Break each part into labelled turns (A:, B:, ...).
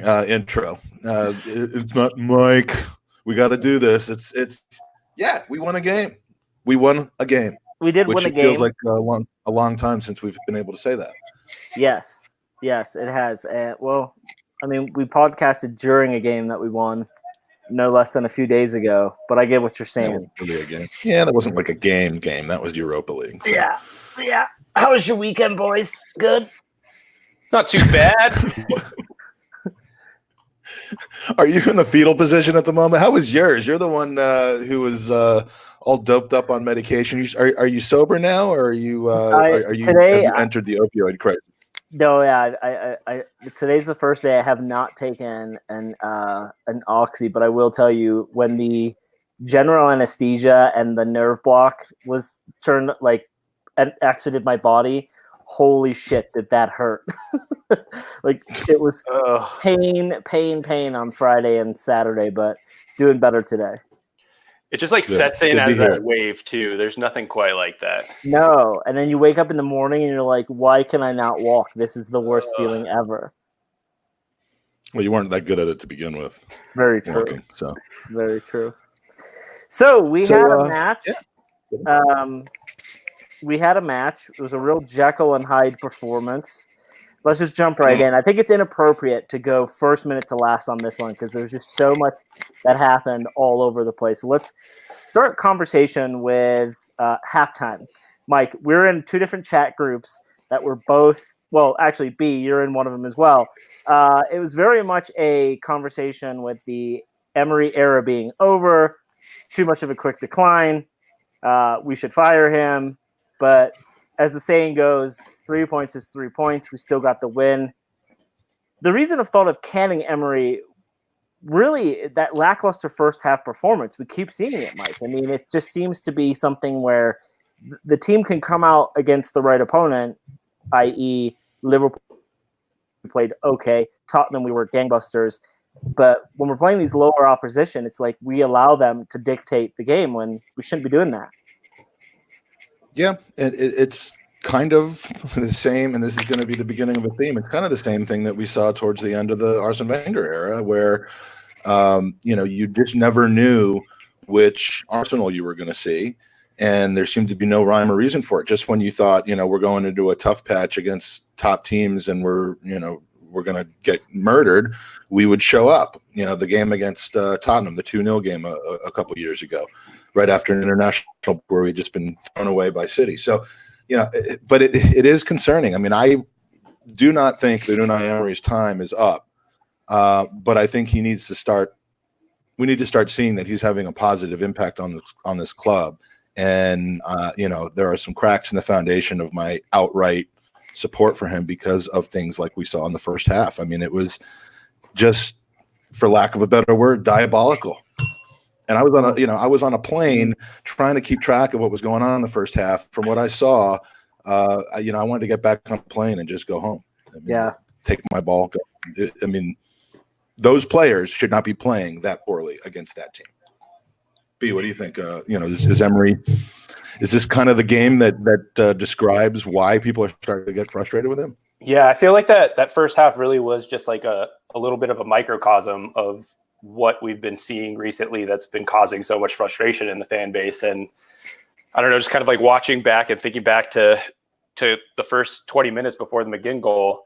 A: intro. It's not Mike. We got to do this. It's yeah. We won a game. We won a game.
B: We did
A: which
B: win a
A: it feels
B: game.
A: like a long time since we've been able to say that.
B: Yes, it has. Well, I mean, we podcasted during a game that we won no less than a few days ago, but I get what you're saying.
A: That wasn't really a game. Yeah, that wasn't like a game. That was Europa League. So.
B: Yeah. How was your weekend, boys? Good?
C: Not too bad.
A: Are you in the fetal position at the moment? How was yours? You're the one who was all doped up on medication. Are you sober now, or are you have you entered the opioid crisis?
B: No, yeah. I today's the first day I have not taken an oxy, but I will tell you, when the general anesthesia and the nerve block was turned and exited my body, holy shit, did that hurt. Like, it was pain on Friday and Saturday, but doing better today.
C: It just sets in as that wave too. There's nothing quite like that.
B: No, and then you wake up in the morning and you're like, why can I not walk? This is the worst feeling ever.
A: Well, you weren't that good at it to begin with.
B: Very true.
A: Walking, so.
B: Very true. So we had a match. Yeah. We had a match. It was a real Jekyll and Hyde performance. Let's just jump right in. I think it's inappropriate to go first minute to last on this one because there's just so much that happened all over the place. So let's start conversation with halftime. Mike, we're in two different chat groups that were both – well, actually, B, you're in one of them as well. It was very much a conversation with the Emery era being over, too much of a quick decline. We should fire him. But as the saying goes, 3 points is 3 points. We still got the win. The reason I've thought of canning Emery, really, that lackluster first half performance, we keep seeing it, Mike. I mean, it just seems to be something where the team can come out against the right opponent, i.e. Liverpool played okay, Tottenham, we were gangbusters. But when we're playing these lower opposition, it's like we allow them to dictate the game when we shouldn't be doing that.
A: Yeah, it's kind of the same, and this is going to be the beginning of a theme. It's kind of the same thing that we saw towards the end of the Arsene Wenger era, where you just never knew which Arsenal you were going to see, and there seemed to be no rhyme or reason for it. Just when you thought, we're going into a tough patch against top teams, and we're going to get murdered, we would show up. The game against Tottenham, the 2-0 game a couple of years ago, right after an international where we'd just been thrown away by City. So, but it is concerning. I mean, I do not think that Unai Emery's time is up, but I think he needs to start. We need to start seeing that he's having a positive impact on this club, and there are some cracks in the foundation of my outright support for him because of things like we saw in the first half. I mean, it was just, for lack of a better word, diabolical. And I was on a plane trying to keep track of what was going on in the first half. From what I saw, I wanted to get back on the plane and just go home. Take my ball. Go. I mean, those players should not be playing that poorly against that team. B, what do you think? Is Emery? Is this kind of the game that describes why people are starting to get frustrated with him?
C: Yeah, I feel like that first half really was just like a little bit of a microcosm of what we've been seeing recently that's been causing so much frustration in the fan base. And I don't know, just kind of like watching back and thinking back to the first 20 minutes before the McGinn goal,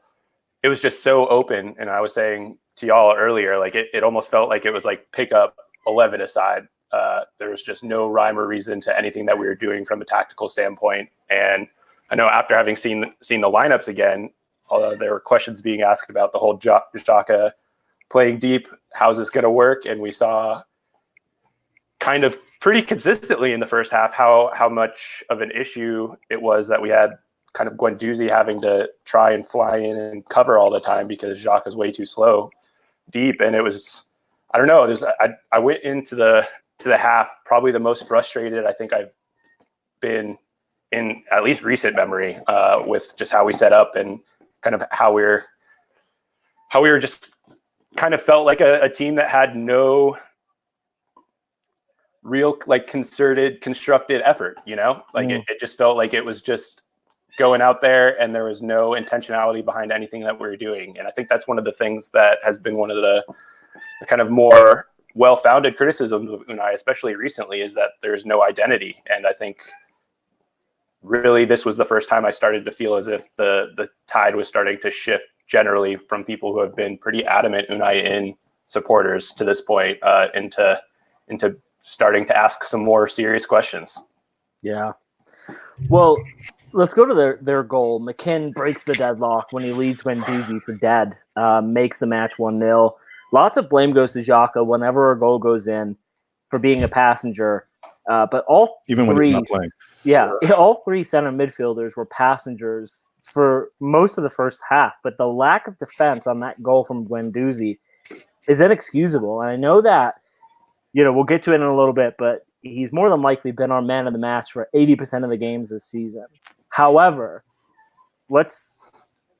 C: it was just so open. And I was saying to y'all earlier, like it almost felt like it was like pick up 11 aside. There was just no rhyme or reason to anything that we were doing from a tactical standpoint. And I know after having seen the lineups again, there were questions being asked about the whole Xhaka playing deep, how's this going to work? And we saw kind of pretty consistently in the first half how much of an issue it was that we had kind of Guendouzi having to try and fly in and cover all the time because Xhaka is way too slow deep. And it was, I don't know, I went into the half probably the most frustrated I think I've been in at least recent memory with just how we set up and kind of how we were just kind of felt like a team that had no real like concerted, constructed effort, it just felt like it was just going out there and there was no intentionality behind anything that we were doing. And I think that's one of the things that has been one of the kind of more well-founded criticisms of Unai, especially recently, is that there's no identity. And I think really this was the first time I started to feel as if the tide was starting to shift generally from people who have been pretty adamant Unai in supporters to this point into starting to ask some more serious questions.
B: Yeah. Well, let's go to their goal. McKinn breaks the deadlock when he leads Guendouzi for dead, makes the match 1-0. Lots of blame goes to Xhaka whenever a goal goes in for being a passenger. But all
A: even
B: three,
A: when he's not playing.
B: Yeah, all three center midfielders were passengers for most of the first half. But the lack of defense on that goal from Guendouzi is inexcusable. And I know that, we'll get to it in a little bit, but he's more than likely been our man of the match for 80% of the games this season. However, let's,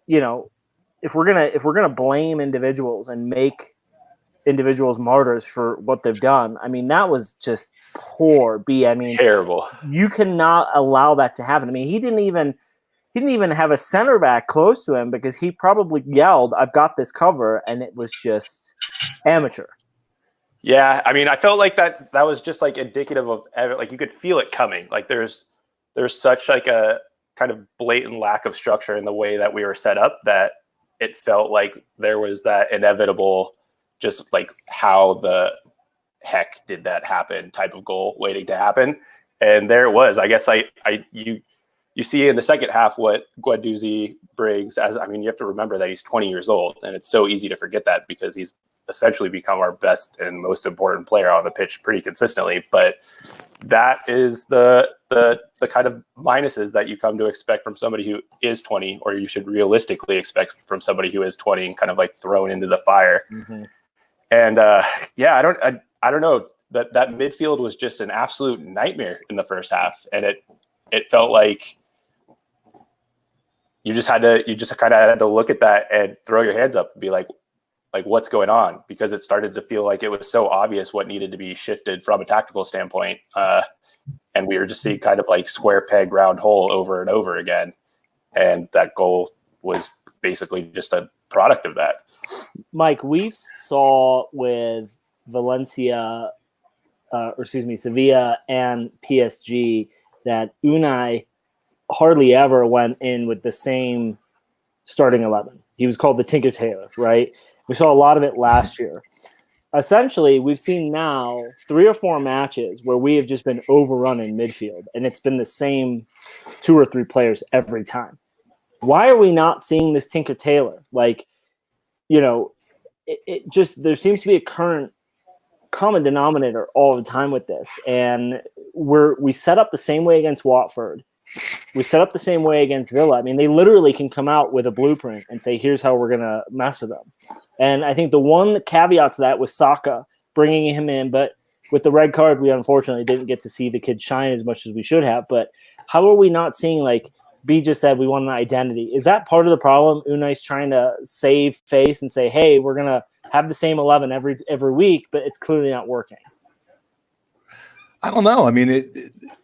B: if we're gonna blame individuals and make individuals martyrs for what they've done, I mean, that was just poor.
C: Terrible.
B: You cannot allow that to happen. I mean, he didn't even have a center back close to him because he probably yelled, "I've got this cover," and it was just amateur.
C: Yeah, I mean, I felt like that was just like indicative of, like, you could feel it coming. Like there's such like a kind of blatant lack of structure in the way that we were set up that it felt like there was that inevitable, just like how the heck did that happen type of goal waiting to happen. And there it was. I guess you see in the second half what Guendouzi brings you have to remember that he's 20 years old, and it's so easy to forget that because he's essentially become our best and most important player on the pitch pretty consistently. But that is the kind of minuses that you come to expect from somebody who is 20, or you should realistically expect from somebody who is 20 and kind of like thrown into the fire.
B: Mm-hmm.
C: And I don't know, that midfield was just an absolute nightmare in the first half. And it felt like you just kind of had to look at that and throw your hands up and be like what's going on? Because it started to feel like it was so obvious what needed to be shifted from a tactical standpoint. And we were just seeing kind of like square peg, round hole over and over again. And that goal was basically just a product of that.
B: Mike, we saw with Sevilla and PSG that Unai hardly ever went in with the same starting 11. He was called the Tinker Tailor, right? We saw a lot of it last year. Essentially, we've seen now 3 or 4 matches where we have just been overrun in midfield, and it's been the same 2 or 3 players every time. Why are we not seeing this Tinker Tailor? Like, it just, there seems to be a current common denominator all the time with this. And we set up the same way against Watford. We set up the same way against Villa. I mean, they literally can come out with a blueprint and say, here's how we're going to mess with them. And I think the one caveat to that was Saka, bringing him in. But with the red card, we unfortunately didn't get to see the kid shine as much as we should have. But how are we not seeing, like B just said, we want an identity? Is that part of the problem? Unai's trying to save face and say, hey, we're going to have the same 11 every week, but it's clearly not working.
A: I don't know. I mean,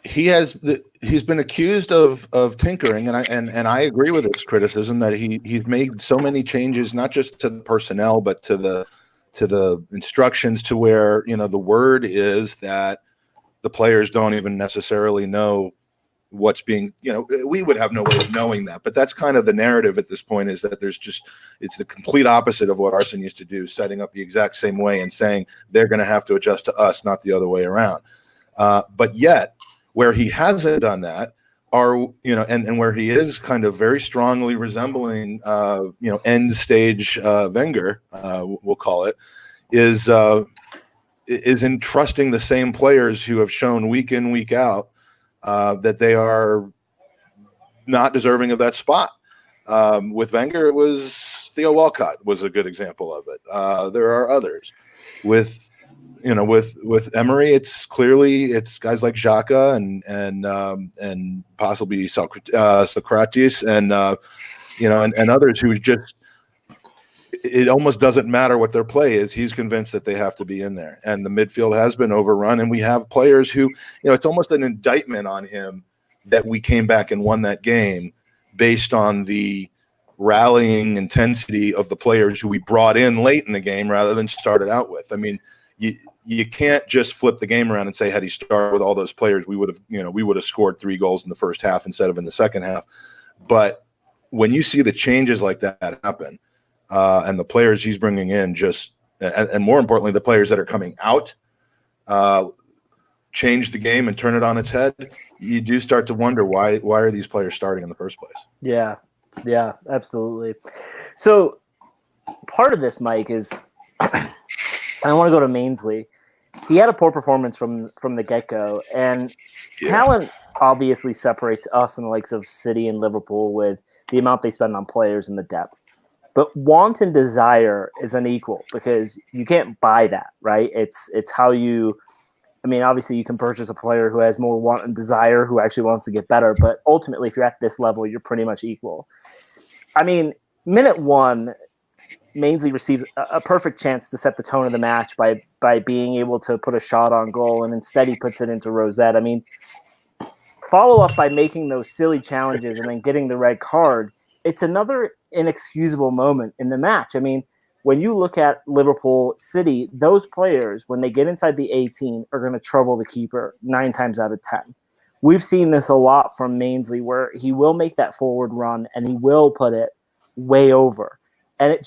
A: he's been accused of tinkering, and I agree with his criticism that he's made so many changes, not just to the personnel, but to the instructions, to where the word is that the players don't even necessarily know what's being. We would have no way of knowing that, but that's kind of the narrative at this point, is that it's the complete opposite of what Arsene used to do, setting up the exact same way and saying they're going to have to adjust to us, not the other way around. But yet, where he hasn't done that, and where he is kind of very strongly resembling, end stage Wenger, we'll call it, is entrusting the same players who have shown week in, week out that they are not deserving of that spot. With Wenger, it was Theo Walcott was a good example of it. There are others. With Emery, it's guys like Xhaka and possibly Socrates and others who just, it almost doesn't matter what their play is. He's convinced that they have to be in there, and the midfield has been overrun. And we have players who, it's almost an indictment on him that we came back and won that game, based on the rallying intensity of the players who we brought in late in the game rather than started out with. I mean, you can't just flip the game around and say, had he started with all those players, we would have scored 3 goals in the first half instead of in the second half. But when you see the changes like that happen, and the players he's bringing in and more importantly, the players that are coming out, change the game and turn it on its head, you do start to wonder why are these players starting in the first place?
B: Yeah, absolutely. So part of this, Mike, is I want to go to Mainsley. He had a poor performance from the get-go, and talent obviously separates us and the likes of City and Liverpool with the amount they spend on players and the depth. But want and desire is unequal because you can't buy that, right? It's how you – I mean, obviously you can purchase a player who has more want and desire, who actually wants to get better, but ultimately if you're at this level, you're pretty much equal. I mean, minute 1, Mainsley receives a perfect chance to set the tone of the match by being able to put a shot on goal, and instead he puts it into Rosette. I mean, follow up by making those silly challenges and then getting the red card. It's another inexcusable moment in the match. I mean, when you look at Liverpool City, those players, when they get inside the 18, are going to trouble the keeper 9 times out of 10. We've seen this a lot from Mainsley, where he will make that forward run and he will put it way over. And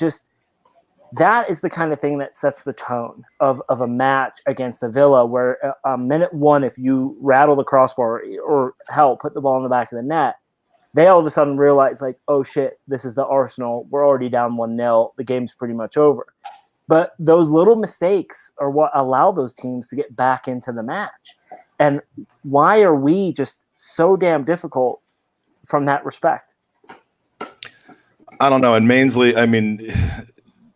B: that is the kind of thing that sets the tone of a match against a Villa, where minute 1, if you rattle the crossbar or put the ball in the back of the net, they all of a sudden realize, like, oh shit, this is the Arsenal. We're already down 1-0. The game's pretty much over. But those little mistakes are what allow those teams to get back into the match. And why are we just so damn difficult from that respect?
A: I don't know. And Mainsley, I mean,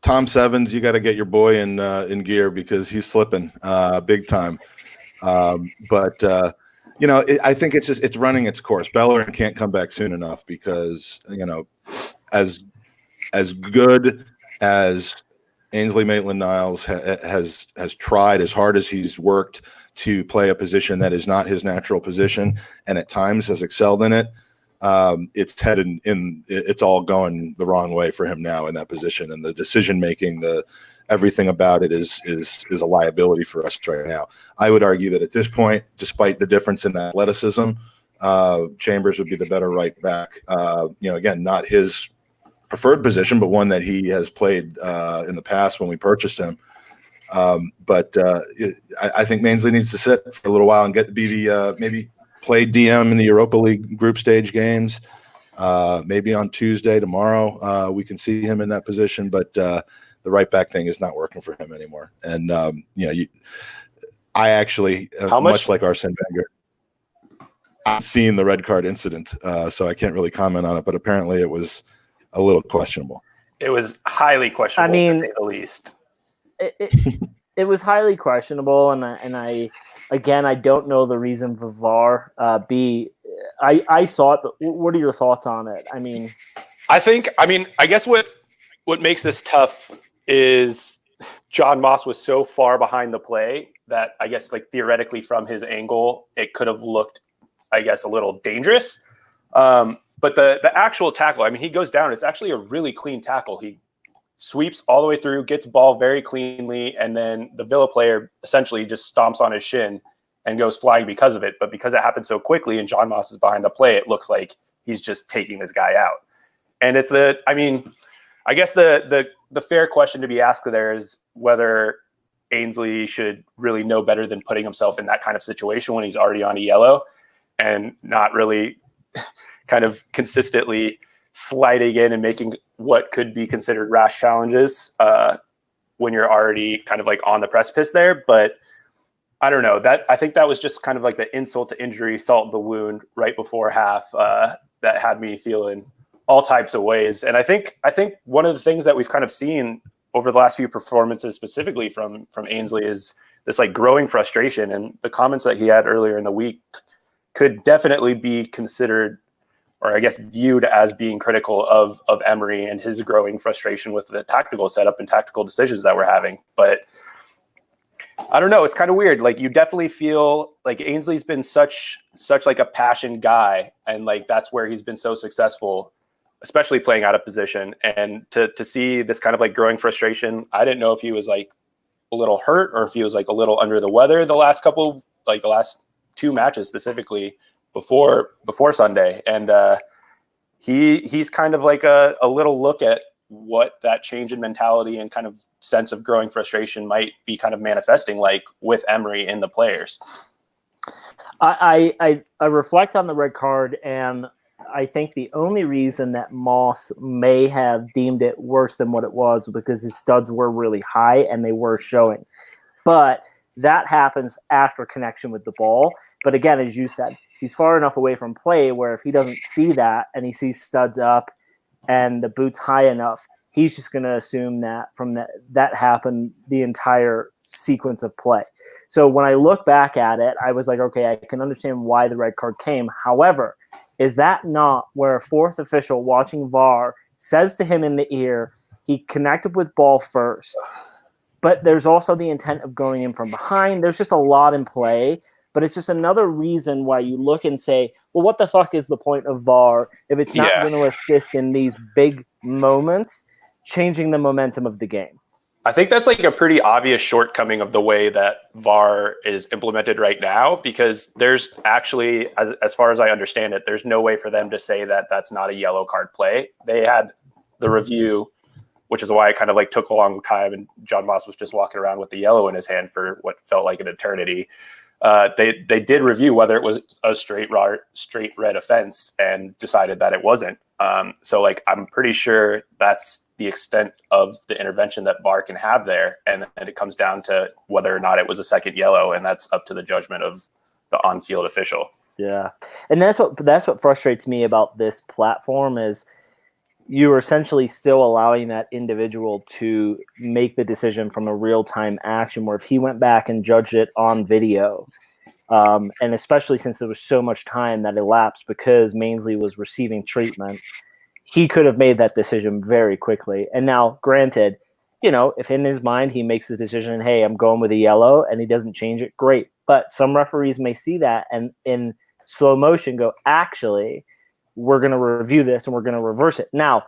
A: Tom Sevens, you got to get your boy in gear because he's slipping big time. I think it's running its course. Bellerin can't come back soon enough because, as good as Ainsley Maitland-Niles has tried, as hard as he's worked to play a position that is not his natural position, and at times has excelled in it, it's all going the wrong way for him now in that position, and the decision making, everything about it is a liability for us right now. I would argue that at this point, despite the difference in athleticism, Chambers would be the better right back. Again, not his preferred position, but one that he has played in the past when we purchased him. I think Mainsley needs to sit for a little while and get to be maybe play DM in the Europa League group stage games. Maybe on Tuesday, tomorrow, we can see him in that position, but the right back thing is not working for him anymore. And, I actually, much like Arsene Wenger, I've seen the red card incident, so I can't really comment on it, but apparently it was a little questionable.
C: It was highly questionable, to say the least.
B: It was highly questionable, and I don't know the reason for VAR. I saw it, but what are your thoughts on it?
C: I guess what makes this tough is John Moss was so far behind the play that I guess, like, theoretically from his angle, it could have looked, I guess, a little dangerous. But the actual tackle, he goes down. It's actually a really clean tackle. He sweeps all the way through, gets ball very cleanly, and then the Villa player essentially just stomps on his shin and goes flying because of it. But because it happened so quickly and John Moss is behind the play, it looks like he's just taking this guy out. And it's I guess the fair question to be asked there is whether Ainsley should really know better than putting himself in that kind of situation when he's already on a yellow and not really kind of consistently sliding in and making what could be considered rash challenges when you're already kind of like on the precipice there. But I don't know, I think that was just kind of like the insult to injury, salt in the wound right before half that had me feeling all types of ways. And I think one of the things that we've kind of seen over the last few performances, specifically from Ainsley, is this like growing frustration, and the comments that he had earlier in the week could definitely be considered, or I guess viewed as being critical of Emery and his growing frustration with the tactical setup and tactical decisions that we're having. But I don't know. It's kind of weird. Like you definitely feel like Ainsley's been such like a passion guy, and like that's where he's been so successful, especially playing out of position. And to see this kind of like growing frustration, I didn't know if he was like a little hurt or if he was like a little under the weather the last two matches specifically before Sunday. And he's kind of like a little look at what that change in mentality and kind of sense of growing frustration might be kind of manifesting like with Emery in the players.
B: I reflect on the red card, and I think the only reason that Moss may have deemed it worse than what it was because his studs were really high and they were showing. But that happens after connection with the ball. But again, as you said, he's far enough away from play where if he doesn't see that and he sees studs up and the boot's high enough, he's just going to assume that from that happened the entire sequence of play. So when I look back at it, I was like, okay, I can understand why the red card came. However, is that not where a fourth official watching VAR says to him in the ear, he connected with ball first, but there's also the intent of going in from behind. There's just a lot in play, but it's just another reason why you look and say, well, what the fuck is the point of VAR if it's not going to assist in these big moments, changing the momentum of the game?
C: I think that's like a pretty obvious shortcoming of the way that VAR is implemented right now, because there's actually, as far as I understand it, there's no way for them to say that that's not a yellow card play. They had the review, which is why it kind of like took a long time, and John Moss was just walking around with the yellow in his hand for what felt like an eternity. They did review whether it was a straight red offense and decided that it wasn't. So like I'm pretty sure that's the extent of the intervention that VAR can have there, and then it comes down to whether or not it was a second yellow, and that's up to the judgment of the on-field official.
B: Yeah, and that's what frustrates me about this platform is you are essentially still allowing that individual to make the decision from a real-time action, where if he went back and judged it on video, and especially since there was so much time that elapsed because Mainsley was receiving treatment, he could have made that decision very quickly. And now, granted, if in his mind he makes the decision, hey, I'm going with a yellow, and he doesn't change it, great. But some referees may see that and in slow motion go, actually, we're going to review this and we're going to reverse it. Now,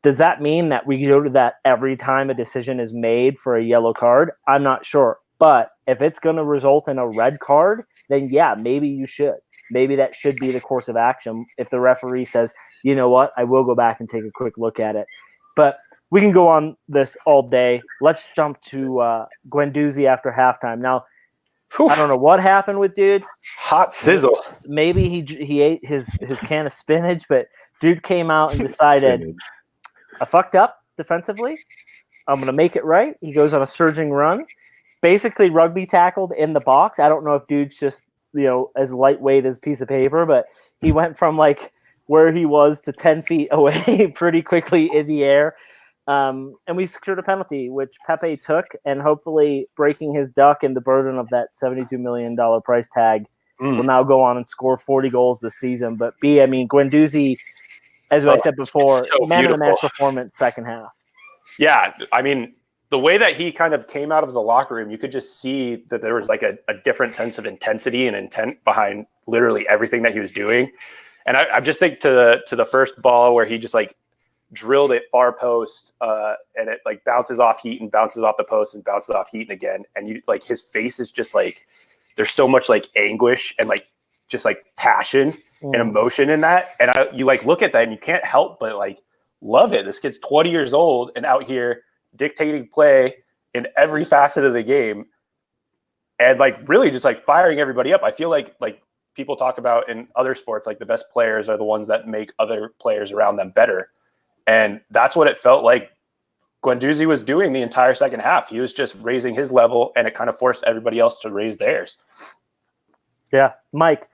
B: does that mean that we go to that every time a decision is made for a yellow card? I'm not sure. But if it's going to result in a red card, then yeah, maybe you should. Maybe that should be the course of action if the referee says, you know what, I will go back and take a quick look at it. But we can go on this all day. Let's jump to Guendouzi after halftime. Now, I don't know what happened with dude.
C: Hot sizzle.
B: Maybe he ate his can of spinach, but dude came out and decided, I fucked up defensively. I'm going to make it right. He goes on a surging run. Basically rugby tackled in the box. I don't know if dude's just, as lightweight as a piece of paper, but he went from like where he was to 10 feet away pretty quickly in the air. And we secured a penalty, which Pepe took, and hopefully breaking his duck and the burden of that $72 million price tag will now go on and score 40 goals this season. But Guendouzi, as I said before,
C: so
B: man of the match performance second half.
C: Yeah, I mean, the way that he kind of came out of the locker room, you could just see that there was like a different sense of intensity and intent behind literally everything that he was doing. And I just think to the first ball where he just like drilled it far post and it like bounces off Heaton and bounces off the post and bounces off Heaton again. And you like his face is just like, there's so much like anguish and like just like passion and emotion in that. And you like look at that and you can't help but like love it. This kid's 20 years old and out here dictating play in every facet of the game and like really just like firing everybody up. I feel like people talk about in other sports, like the best players are the ones that make other players around them better. And that's what it felt like Guendouzi was doing the entire second half. He was just raising his level and it kind of forced everybody else to raise theirs.
B: Yeah. Mike,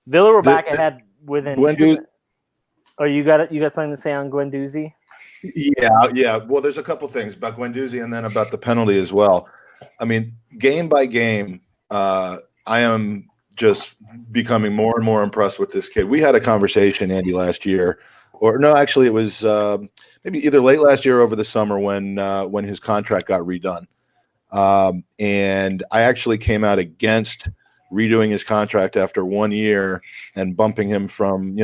B: Villa were back ahead within Oh, you got something to say on Guendouzi?
A: Yeah. Well, there's a couple things about Guendouzi and then about the penalty as well. I mean, game by game, I am just becoming more and more impressed with this kid. We had a conversation, Andy, last year, or no, actually it was maybe either late last year or over the summer when his contract got redone. And I actually came out against redoing his contract after 1 year and bumping him from,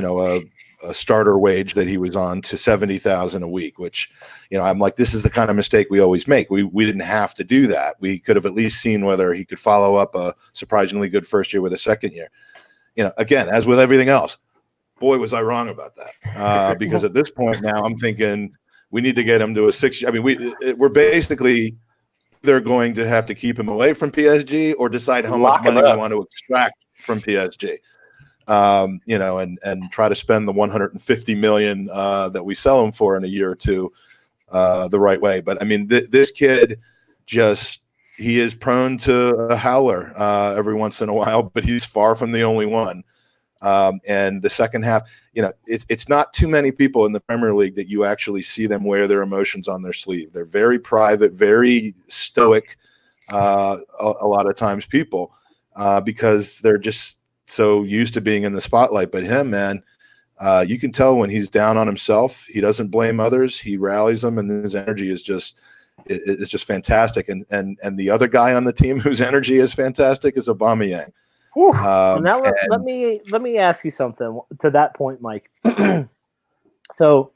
A: a starter wage that he was on to $70,000 a week, which, I'm like, this is the kind of mistake we always make. We didn't have to do that. We could have at least seen whether he could follow up a surprisingly good first year with a second year. Again, as with everything else, boy, was I wrong about that. Because at this point now I'm thinking we need to get him to a 6 year. I mean, we're basically they're going to have to keep him away from PSG or decide how much money we want to extract from PSG. And try to spend the $150 million that we sell him for in a year or two the right way. But I mean, this kid he is prone to a howler every once in a while, but he's far from the only one. And the second half, it's not too many people in the Premier League that you actually see them wear their emotions on their sleeve. They're very private, very stoic, a lot of times people, because they're just so used to being in the spotlight. But him, man, you can tell when he's down on himself. He doesn't blame others. He rallies them, and his energy is just fantastic. And the other guy on the team whose energy is fantastic is Aubameyang.
B: Now let me ask you something to that point, Mike. So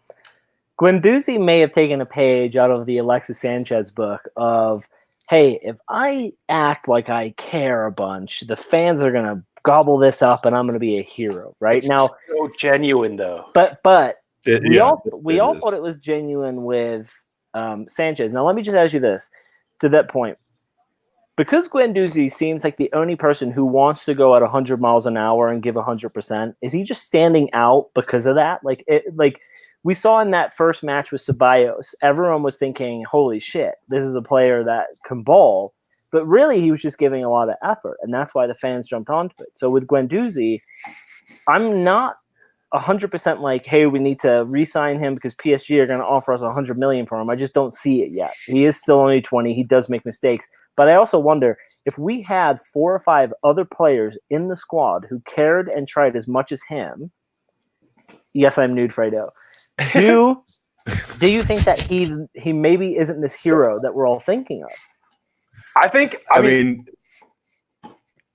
B: Guendouzi may have taken a page out of the Alexis Sanchez book of, hey, if I act like I care a bunch, the fans are gonna gobble this up, and I'm gonna be a hero. Right?
C: It's
B: now,
C: so genuine though.
B: But we all thought it was genuine with Sanchez. Now let me just ask you this to that point. Because Guendouzi seems like the only person who wants to go at 100 miles an hour and give 100%, is he just standing out because of that? Like we saw in that first match with Ceballos, everyone was thinking, holy shit, this is a player that can ball. But really, he was just giving a lot of effort, and that's why the fans jumped onto it. So with Guendouzi, I'm not 100% like, hey, we need to re-sign him because PSG are going to offer us $100 million for him. I just don't see it yet. He is still only 20. He does make mistakes. But I also wonder if we had 4 or 5 other players in the squad who cared and tried as much as him. Yes, I'm nude, Fredo. Do you think that he maybe isn't this hero that we're all thinking of?
C: I mean,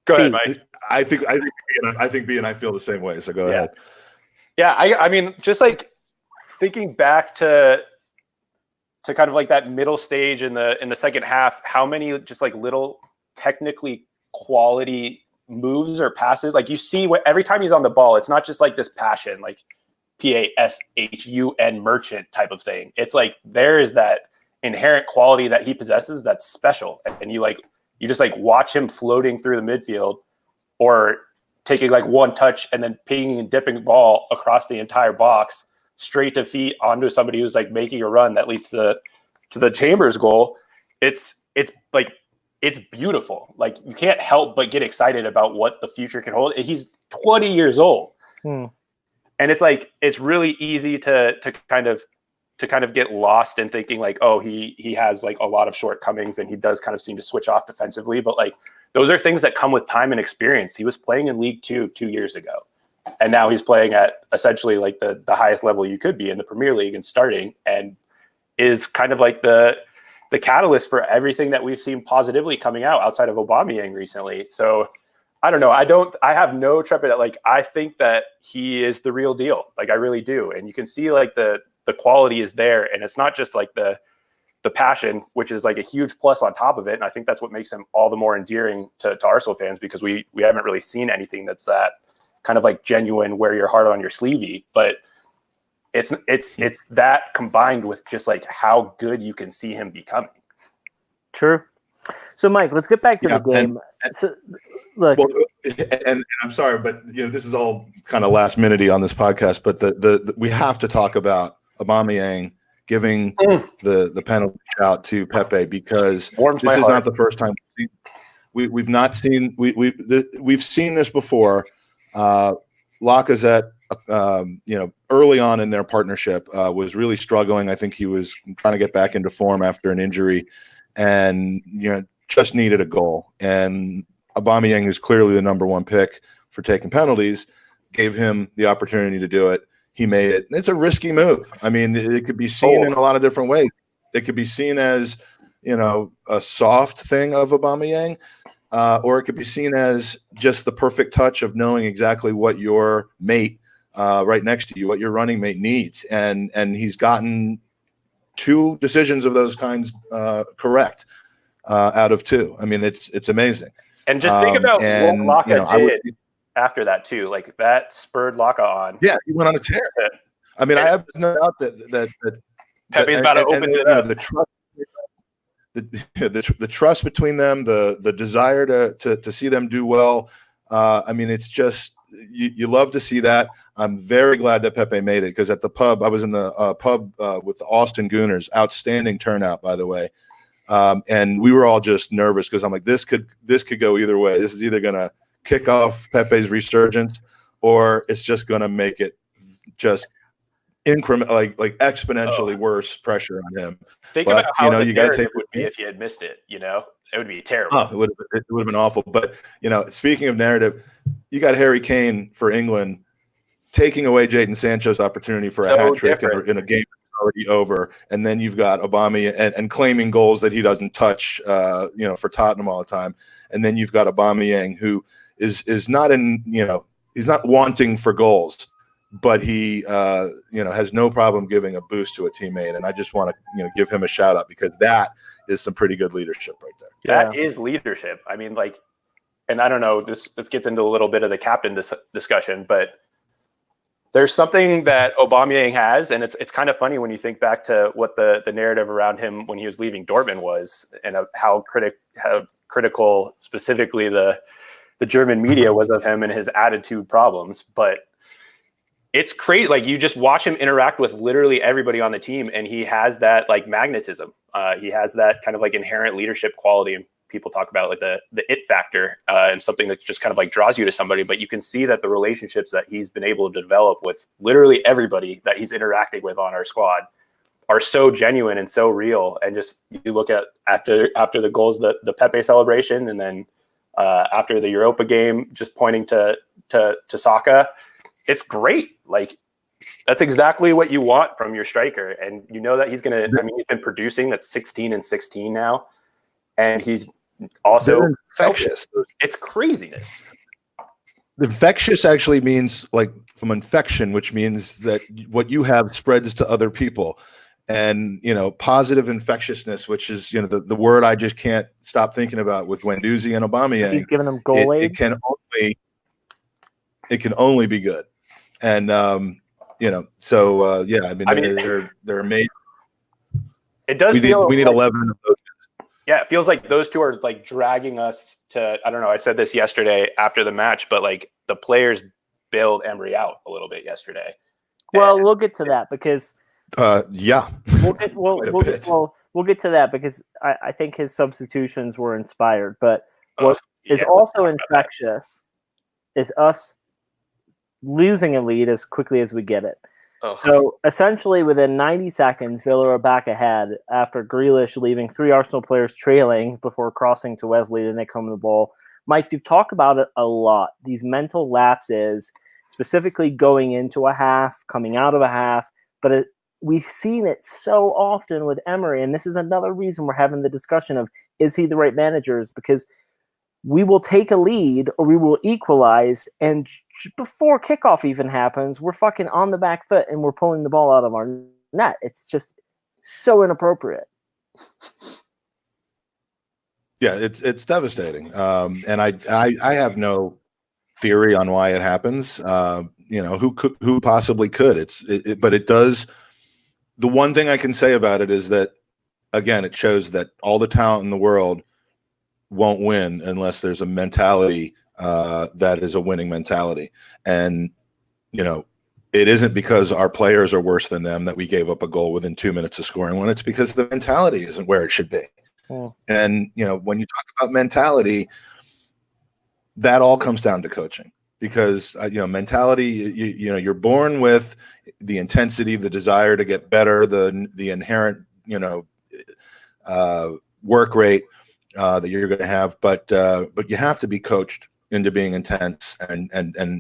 C: go ahead, Mike.
A: I think B and I feel the same way. So go ahead.
C: Yeah, I mean, just like thinking back to kind of like that middle stage in the second half, how many just like little technically quality moves or passes, like you see every time he's on the ball, it's not just like this passion, like PASHUN merchant type of thing. It's like there is that inherent quality that he possesses that's special, and you just like watch him floating through the midfield or taking like one touch and then pinging and dipping the ball across the entire box straight to feet onto somebody who's like making a run that leads to the Chambers goal. It's like, it's beautiful. Like you can't help but get excited about what the future can hold. He's 20 years old. And it's like, it's really easy to kind of get lost in thinking like, oh, he has like a lot of shortcomings and he does kind of seem to switch off defensively. But like, those are things that come with time and experience. He was playing in League 2 2 years ago. And now he's playing at essentially like the highest level you could be in the Premier League and starting, and is kind of like the catalyst for everything that we've seen positively coming out outside of Aubameyang recently. So I don't know. I have no trepidation. Like, I think that he is the real deal. Like, I really do. And you can see like the quality is there, and it's not just like the passion, which is like a huge plus on top of it. And I think that's what makes him all the more endearing to Arsenal fans, because we haven't really seen anything that's that kind of like genuine, wear your heart on your sleevey. But it's that combined with just like how good you can see him becoming.
B: True. So Mike, let's get back to the game. Look,
A: and I'm sorry, but this is all kind of last minute on this podcast, but the we have to talk about Aubameyang giving the penalty out to Pepe, because this is not the first time we've not seen we've seen this before. Lacazette, early on in their partnership, was really struggling. I think he was trying to get back into form after an injury, and just needed a goal. And Aubameyang, who's clearly the number one pick for taking penalties, gave him the opportunity to do it. He made it. It's a risky move. I mean, it could be seen in a lot of different ways. It could be seen as, a soft thing of Aubameyang, or it could be seen as just the perfect touch of knowing exactly what your mate right next to you, what your running mate needs, and he's gotten 2 decisions of those kinds correct out of 2. I mean, it's amazing.
C: And just think about what Laka did after that too. Like that spurred Laka on.
A: Yeah, he went on a tear. I mean, I have no doubt that
C: Pepe's about to open it up.
A: The trust between them, the desire to see them do well. I mean, it's just you love to see that. I'm very glad that Pepe made it, because at the pub, I was in the pub with the Aston Gooners. Outstanding turnout, by the way. And we were all just nervous because I'm like, this could go either way. This is either going to kick off Pepe's resurgence, or it's just going to make it just increment, like exponentially worse pressure on him.
C: Think about how the narrative would be if he had missed it. It would be terrible.
A: Oh, it would have been awful. But speaking of narrative, you got Harry Kane for England taking away Jadon Sancho's opportunity for a hat trick in a game already over, and then you've got Aubameyang and claiming goals that he doesn't touch, for Tottenham all the time, and then you've got Aubameyang, who is not in, he's not wanting for goals, but he has no problem giving a boost to a teammate, and I just want to give him a shout out, because that is some pretty good leadership right there.
C: That is leadership. I mean, and I don't know, this gets into a little bit of the captain discussion, but there's something that Aubameyang has, and it's kind of funny when you think back to what the narrative around him when he was leaving Dortmund was, and how critical specifically the German media was of him and his attitude problems. But it's crazy. Like, you just watch him interact with literally everybody on the team, and he has that magnetism. He has that kind of inherent leadership quality, and people talk about the it factor, and something that just kind of draws you to somebody. But you can see that the relationships that he's been able to develop with literally everybody that he's interacting with on our squad are so genuine and so real. And just, you look at after the goals, the Pepe celebration, and then after the Europa game, just pointing to Saka, it's great. That's exactly what you want from your striker. And that he's going to, he's been producing. That's 16 and 16 now. And he's also
A: infectious.
C: It's craziness.
A: Infectious actually means from infection, which means that what you have spreads to other people. And, positive infectiousness, which is, the word I just can't stop thinking about with Guendouzi and Aubameyang.
B: He's giving them goal aids.
A: It can only be good. And, they're amazing.
C: It does.
A: We need 11 of those.
C: Yeah, it feels like those two are dragging us to, I don't know, I said this yesterday after the match, but the players bailed Emery out a little bit yesterday.
B: Well, we'll get to that because
A: we'll
B: get to that because I think his substitutions were inspired. But what is also infectious is us losing a lead as quickly as we get it. So essentially within 90 seconds, Villa are back ahead after Grealish leaving 3 Arsenal players trailing before crossing to Wesley to nick home the ball. Mike, you've talked about it a lot. These mental lapses, specifically going into a half, coming out of a half, but we've seen it so often with Emery, and this is another reason we're having the discussion of, is he the right manager? Is because we will take a lead or we will equalize, and before kickoff even happens, we're fucking on the back foot and we're pulling the ball out of our net. It's just so inappropriate.
A: Yeah, it's devastating. And I have no theory on why it happens. Who possibly could? But it does. The one thing I can say about it is that, again, it shows that all the talent in the world won't win unless there's a mentality that is a winning mentality. And, it isn't because our players are worse than them that we gave up a goal within 2 minutes of scoring one. It's because the mentality isn't where it should be. And, when you talk about mentality, that all comes down to coaching, because, mentality, you're born with the intensity, the desire to get better, the inherent, work rate that you're going to have, but you have to be coached into being intense and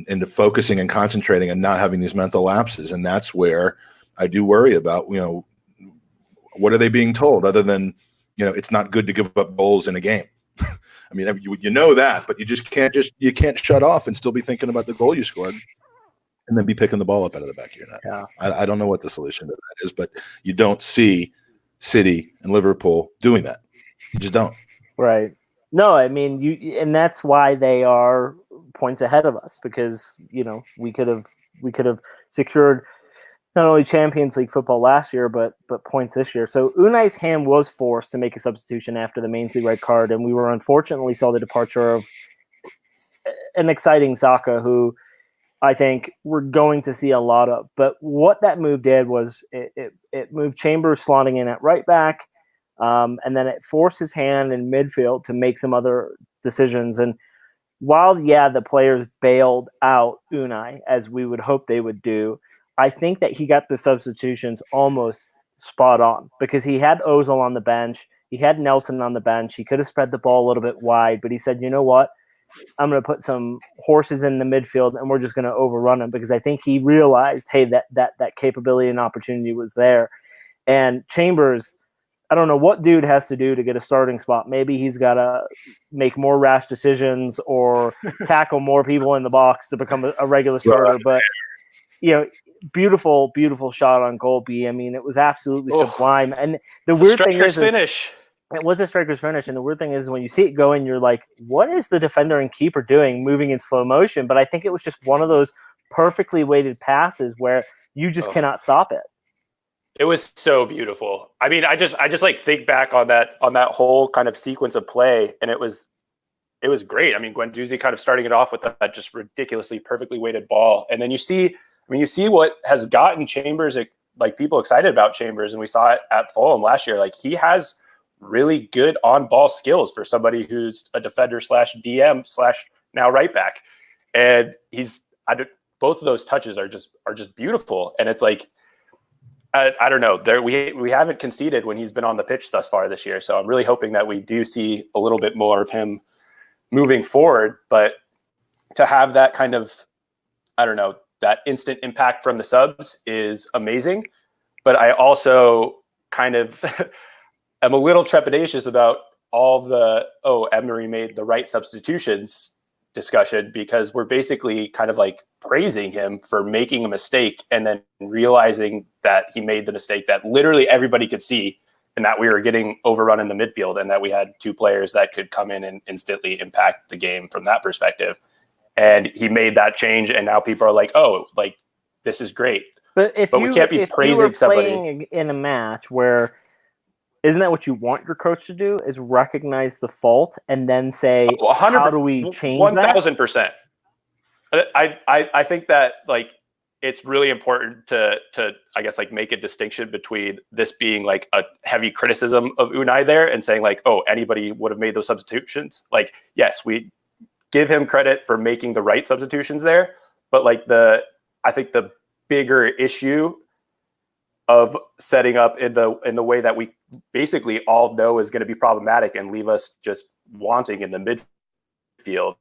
A: into focusing and concentrating and not having these mental lapses. And that's where I do worry about, what are they being told other than, it's not good to give up goals in a game. I mean, you know that, but you can't shut off and still be thinking about the goal you scored and then be picking the ball up out of the back of your net.
B: Yeah.
A: I don't know what the solution to that is, but you don't see City and Liverpool doing that. You just don't.
B: Right. No, I mean, and that's why they are points ahead of us, because, we could have secured not only Champions League football last year, but points this year. So Unai's hand was forced to make a substitution after the Mainsley red card, and we were unfortunately saw the departure of an exciting Xhaka, who I think we're going to see a lot of. But what that move did was it moved Chambers slotting in at right back, and then it forced his hand in midfield to make some other decisions. And while, the players bailed out Unai, as we would hope they would do, I think that he got the substitutions almost spot on, because he had Ozil on the bench. He had Nelson on the bench. He could have spread the ball a little bit wide, but he said, you know what? I'm going to put some horses in the midfield and we're just going to overrun them, because I think he realized, hey, that capability and opportunity was there. And Chambers, I don't know what dude has to do to get a starting spot. Maybe he's got to make more rash decisions or tackle more people in the box to become a regular starter. But, beautiful, beautiful shot on goal, B. I mean, it was absolutely sublime. And the weird thing is,
C: finish.
B: It was a striker's finish, and the weird thing is when you see it going, you're like, what is the defender and keeper doing moving in slow motion? But I think it was just one of those perfectly weighted passes where you just cannot stop it.
C: It was so beautiful. I mean, I just like think back on that whole kind of sequence of play, and it was great. I mean, Guendouzi kind of starting it off with that just ridiculously perfectly weighted ball. And then you see what has gotten Chambers, like people excited about Chambers, and we saw it at Fulham last year. Like, he has really good on-ball skills for somebody who's a defender /DM / now right back. And both of those touches are just beautiful. And it's like, I don't know, we haven't conceded when he's been on the pitch thus far this year. So I'm really hoping that we do see a little bit more of him moving forward. But to have that kind of, I don't know, that instant impact from the subs is amazing. But I also kind of I'm a little trepidatious about all the, Emery made the right substitutions discussion, because we're basically kind of like praising him for making a mistake and then realizing that he made the mistake that literally everybody could see, and that we were getting overrun in the midfield, and that we had two players that could come in and instantly impact the game from that perspective. And he made that change, and now people are like, this is great.
B: But
C: we can't be praising somebody
B: in a match where, isn't that what you want your coach to do? Is recognize the fault and then say, how do we change
C: 1,000%. I think that it's really important to I guess make a distinction between this being like a heavy criticism of Unai there and saying anybody would have made those substitutions. Yes, we give him credit for making the right substitutions there, but I think the bigger issue of setting up in the way that we basically all know is going to be problematic and leave us just wanting in the midfield.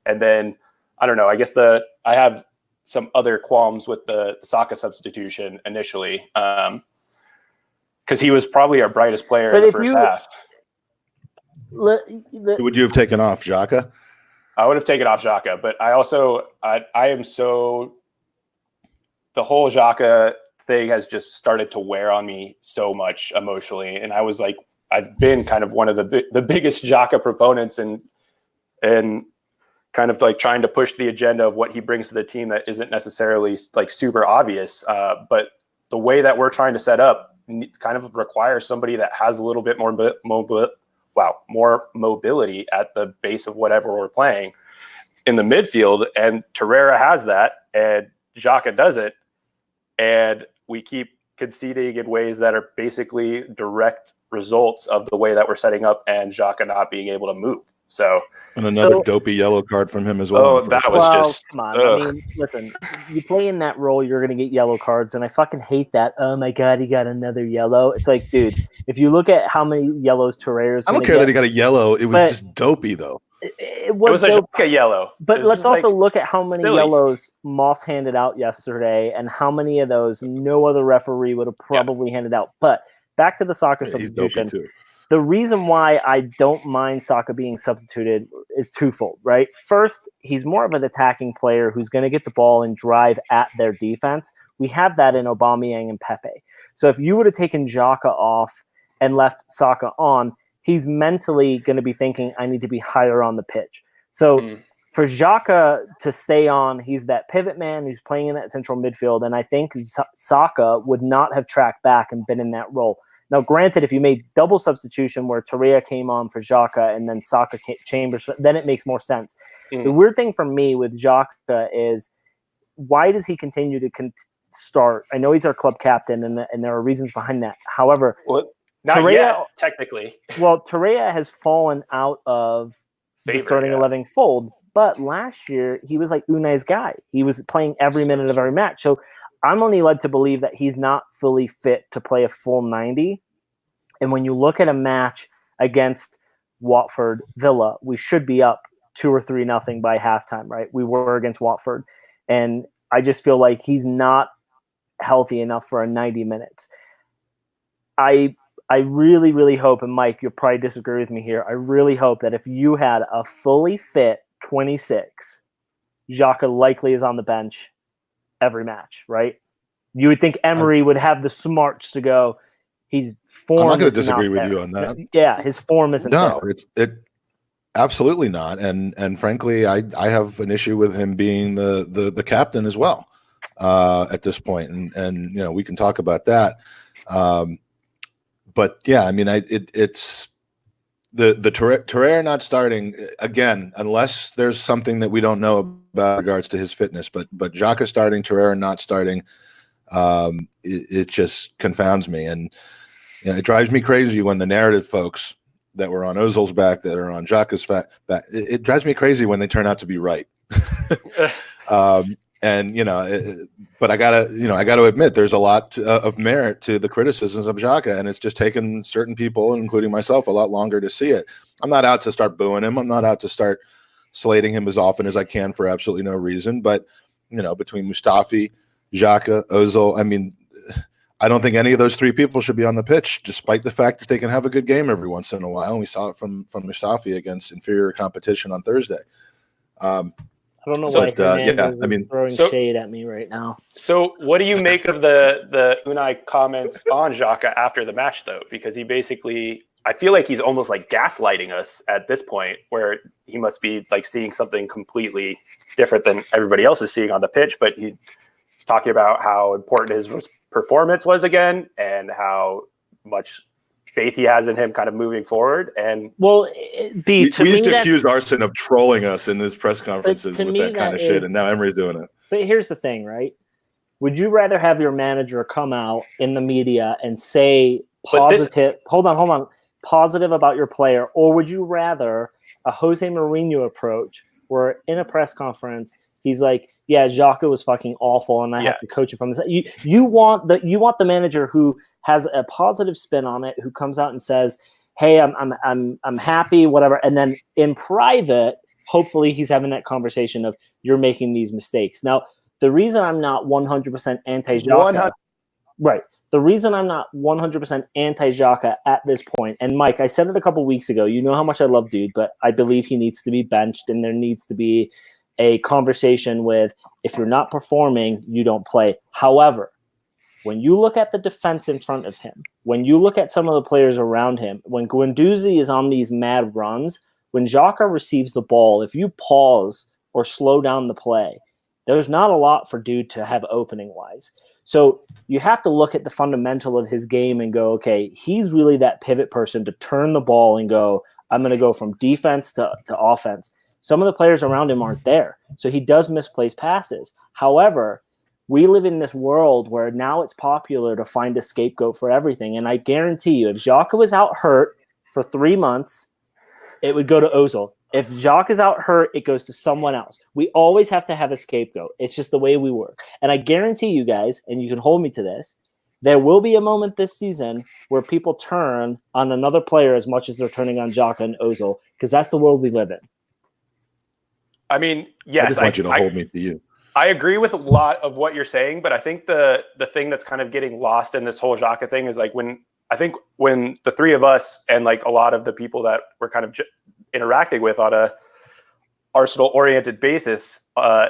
C: And then, I don't know, I guess I have some other qualms with the Saka substitution initially, because he was probably our brightest player in the first half.
A: Would you have taken off Xhaka?
C: I would have taken off Xhaka, but I am so, the whole Xhaka thing has just started to wear on me so much emotionally. And I've been kind of one of the biggest Xhaka proponents and kind of trying to push the agenda of what he brings to the team that isn't necessarily super obvious. But the way that we're trying to set up kind of requires somebody that has a little bit more more mobility at the base of whatever we're playing in the midfield. And Torreira has that, and Xhaka doesn't. And we keep conceding in ways that are basically direct results of the way that we're setting up and Xhaka not being able to move. So,
A: and another dopey yellow card from him as well.
C: Oh, that was just,
B: come on. I mean, listen, you play in that role, you're going to get yellow cards. And I fucking hate that. Oh my God, he got another yellow. It's like, dude, if you look at how many yellows Torreira's
A: I don't care that he got a yellow. It was just dopey though.
B: It was
C: a yellow.
B: But let's also look at how many yellows Moss handed out yesterday and how many of those no other referee would have probably handed out. But back to the Saka
A: He's dopey
B: substitution.
A: too.
B: The reason why I don't mind Saka being substituted is twofold, right? First, he's more of an attacking player who's going to get the ball and drive at their defense. We have that in Aubameyang and Pepe. So if you would have taken Xhaka off and left Saka on, he's mentally going to be thinking, I need to be higher on the pitch. So for Xhaka to stay on, he's that pivot man who's playing in that central midfield, and I think Saka would not have tracked back and been in that role. Now, granted, if you made double substitution where Torreira came on for Xhaka and then Saka Chambers, then it makes more sense. The weird thing for me with Xhaka is, why does he continue to start? I know he's our club captain, and there are reasons behind that. However,
C: not
B: Torreira,
C: yet, technically.
B: Well, Torreira has fallen out of the starting 11 fold, but last year he was like Unai's guy. He was playing every minute of every match. So I'm only led to believe that he's not fully fit to play a full 90. And when you look at a match against Watford Villa, we should be up 2 or 3-0 by halftime, right? We were against Watford. And I just feel like he's not healthy enough for a 90 minutes. I really, really hope, and Mike, you'll probably disagree with me here, I really hope that if you had a fully fit 26, Xhaka likely is on the bench every match, right? You would think Emery would have the smarts to go, his form
A: I'm not going to
B: is
A: disagree
B: not
A: with
B: there.
A: you on that.
B: Yeah, his form isn't
A: No,
B: there.
A: it absolutely not. And frankly, I have an issue with him being the captain as well at this point. And you know, we can talk about that. But yeah, I mean, it's the Torreira not starting again, unless there's something that we don't know about regards to his fitness. But Xhaka starting, Torreira not starting, it just confounds me, and you know, it drives me crazy when the narrative folks that were on Ozil's back, that are on Xhaka's back, it drives me crazy when they turn out to be right. And you know, but I gotta admit, there's a lot of merit to the criticisms of Xhaka, and it's just taken certain people, including myself, a lot longer to see it. I'm not out to start booing him. I'm not out to start slating him as often as I can for absolutely no reason. But you know, between Mustafi, Xhaka, Ozil, I mean, I don't think any of those three people should be on the pitch, despite the fact that they can have a good game every once in a while. And we saw it from Mustafi against inferior competition on Thursday.
B: I don't know why Hernandez is throwing shade at me right now.
C: So what do you make of the Unai comments on Xhaka after the match, though? Because he basically, I feel like he's almost like gaslighting us at this point, where he must be like seeing something completely different than everybody else is seeing on the pitch. But he's talking about how important his performance was again, and how much faith he has in him kind of moving forward. And
B: well, we
A: used to accuse Aston of trolling us in these press conferences with that kind of shit, and now Emery's doing it.
B: But here's the thing, right? Would you rather have your manager come out in the media and say positive positive about your player, or would you rather a Jose Mourinho approach where in a press conference he's like, yeah, Xhaka was fucking awful and I have to coach him from this. You want the manager who has a positive spin on it, who comes out and says, hey, I'm happy, whatever. And then in private, hopefully he's having that conversation of, you're making these mistakes. Now, the reason I'm not 100% anti-Xhaka, right? The reason I'm not 100% anti-Xhaka at this point, and Mike, I said it a couple weeks ago, you know how much I love dude, but I believe he needs to be benched, and there needs to be a conversation with, if you're not performing, you don't play. However, when you look at the defense in front of him, when you look at some of the players around him, when Guendouzi is on these mad runs, when Xhaka receives the ball, if you pause or slow down the play, there's not a lot for dude to have opening-wise. So you have to look at the fundamental of his game and go, okay, he's really that pivot person to turn the ball and go, I'm going to go from defense to offense. Some of the players around him aren't there. So he does misplace passes. However, we live in this world where now it's popular to find a scapegoat for everything. And I guarantee you, if Xhaka was out hurt for 3 months, it would go to Ozil. If Xhaka is out hurt, it goes to someone else. We always have to have a scapegoat. It's just the way we work. And I guarantee you guys, and you can hold me to this, there will be a moment this season where people turn on another player as much as they're turning on Xhaka and Ozil, because that's the world we live in.
C: I mean, yes.
A: I just want you to hold me to you.
C: I agree with a lot of what you're saying, but I think the thing that's kind of getting lost in this whole Xhaka thing is like when I think when the three of us and like a lot of the people that we're kind of interacting with on a Arsenal-oriented basis are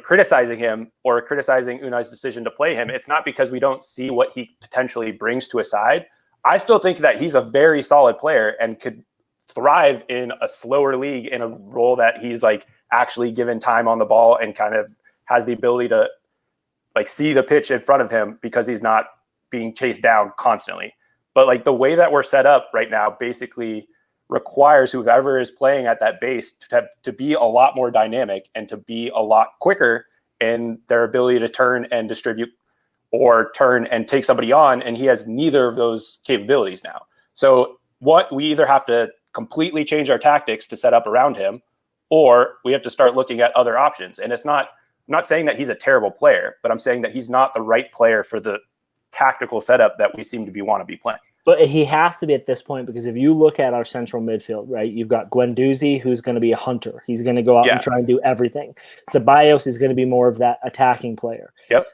C: criticizing him or criticizing Unai's decision to play him, it's not because we don't see what he potentially brings to a side. I still think that he's a very solid player and could thrive in a slower league in a role that he's like actually given time on the ball and kind of has the ability to like see the pitch in front of him because he's not being chased down constantly. But like the way that we're set up right now basically requires whoever is playing at that base to be a lot more dynamic and to be a lot quicker in their ability to turn and distribute or turn and take somebody on. And he has neither of those capabilities now. So what we either have to completely change our tactics to set up around him, or we have to start looking at other options. And I'm not saying that he's a terrible player, but I'm saying that he's not the right player for the tactical setup that we seem to want to be playing.
B: But he has to be at this point, because if you look at our central midfield, right, you've got Guendouzi, who's going to be a hunter. He's going to go out and try and do everything. Ceballos is going to be more of that attacking player.
C: Yep.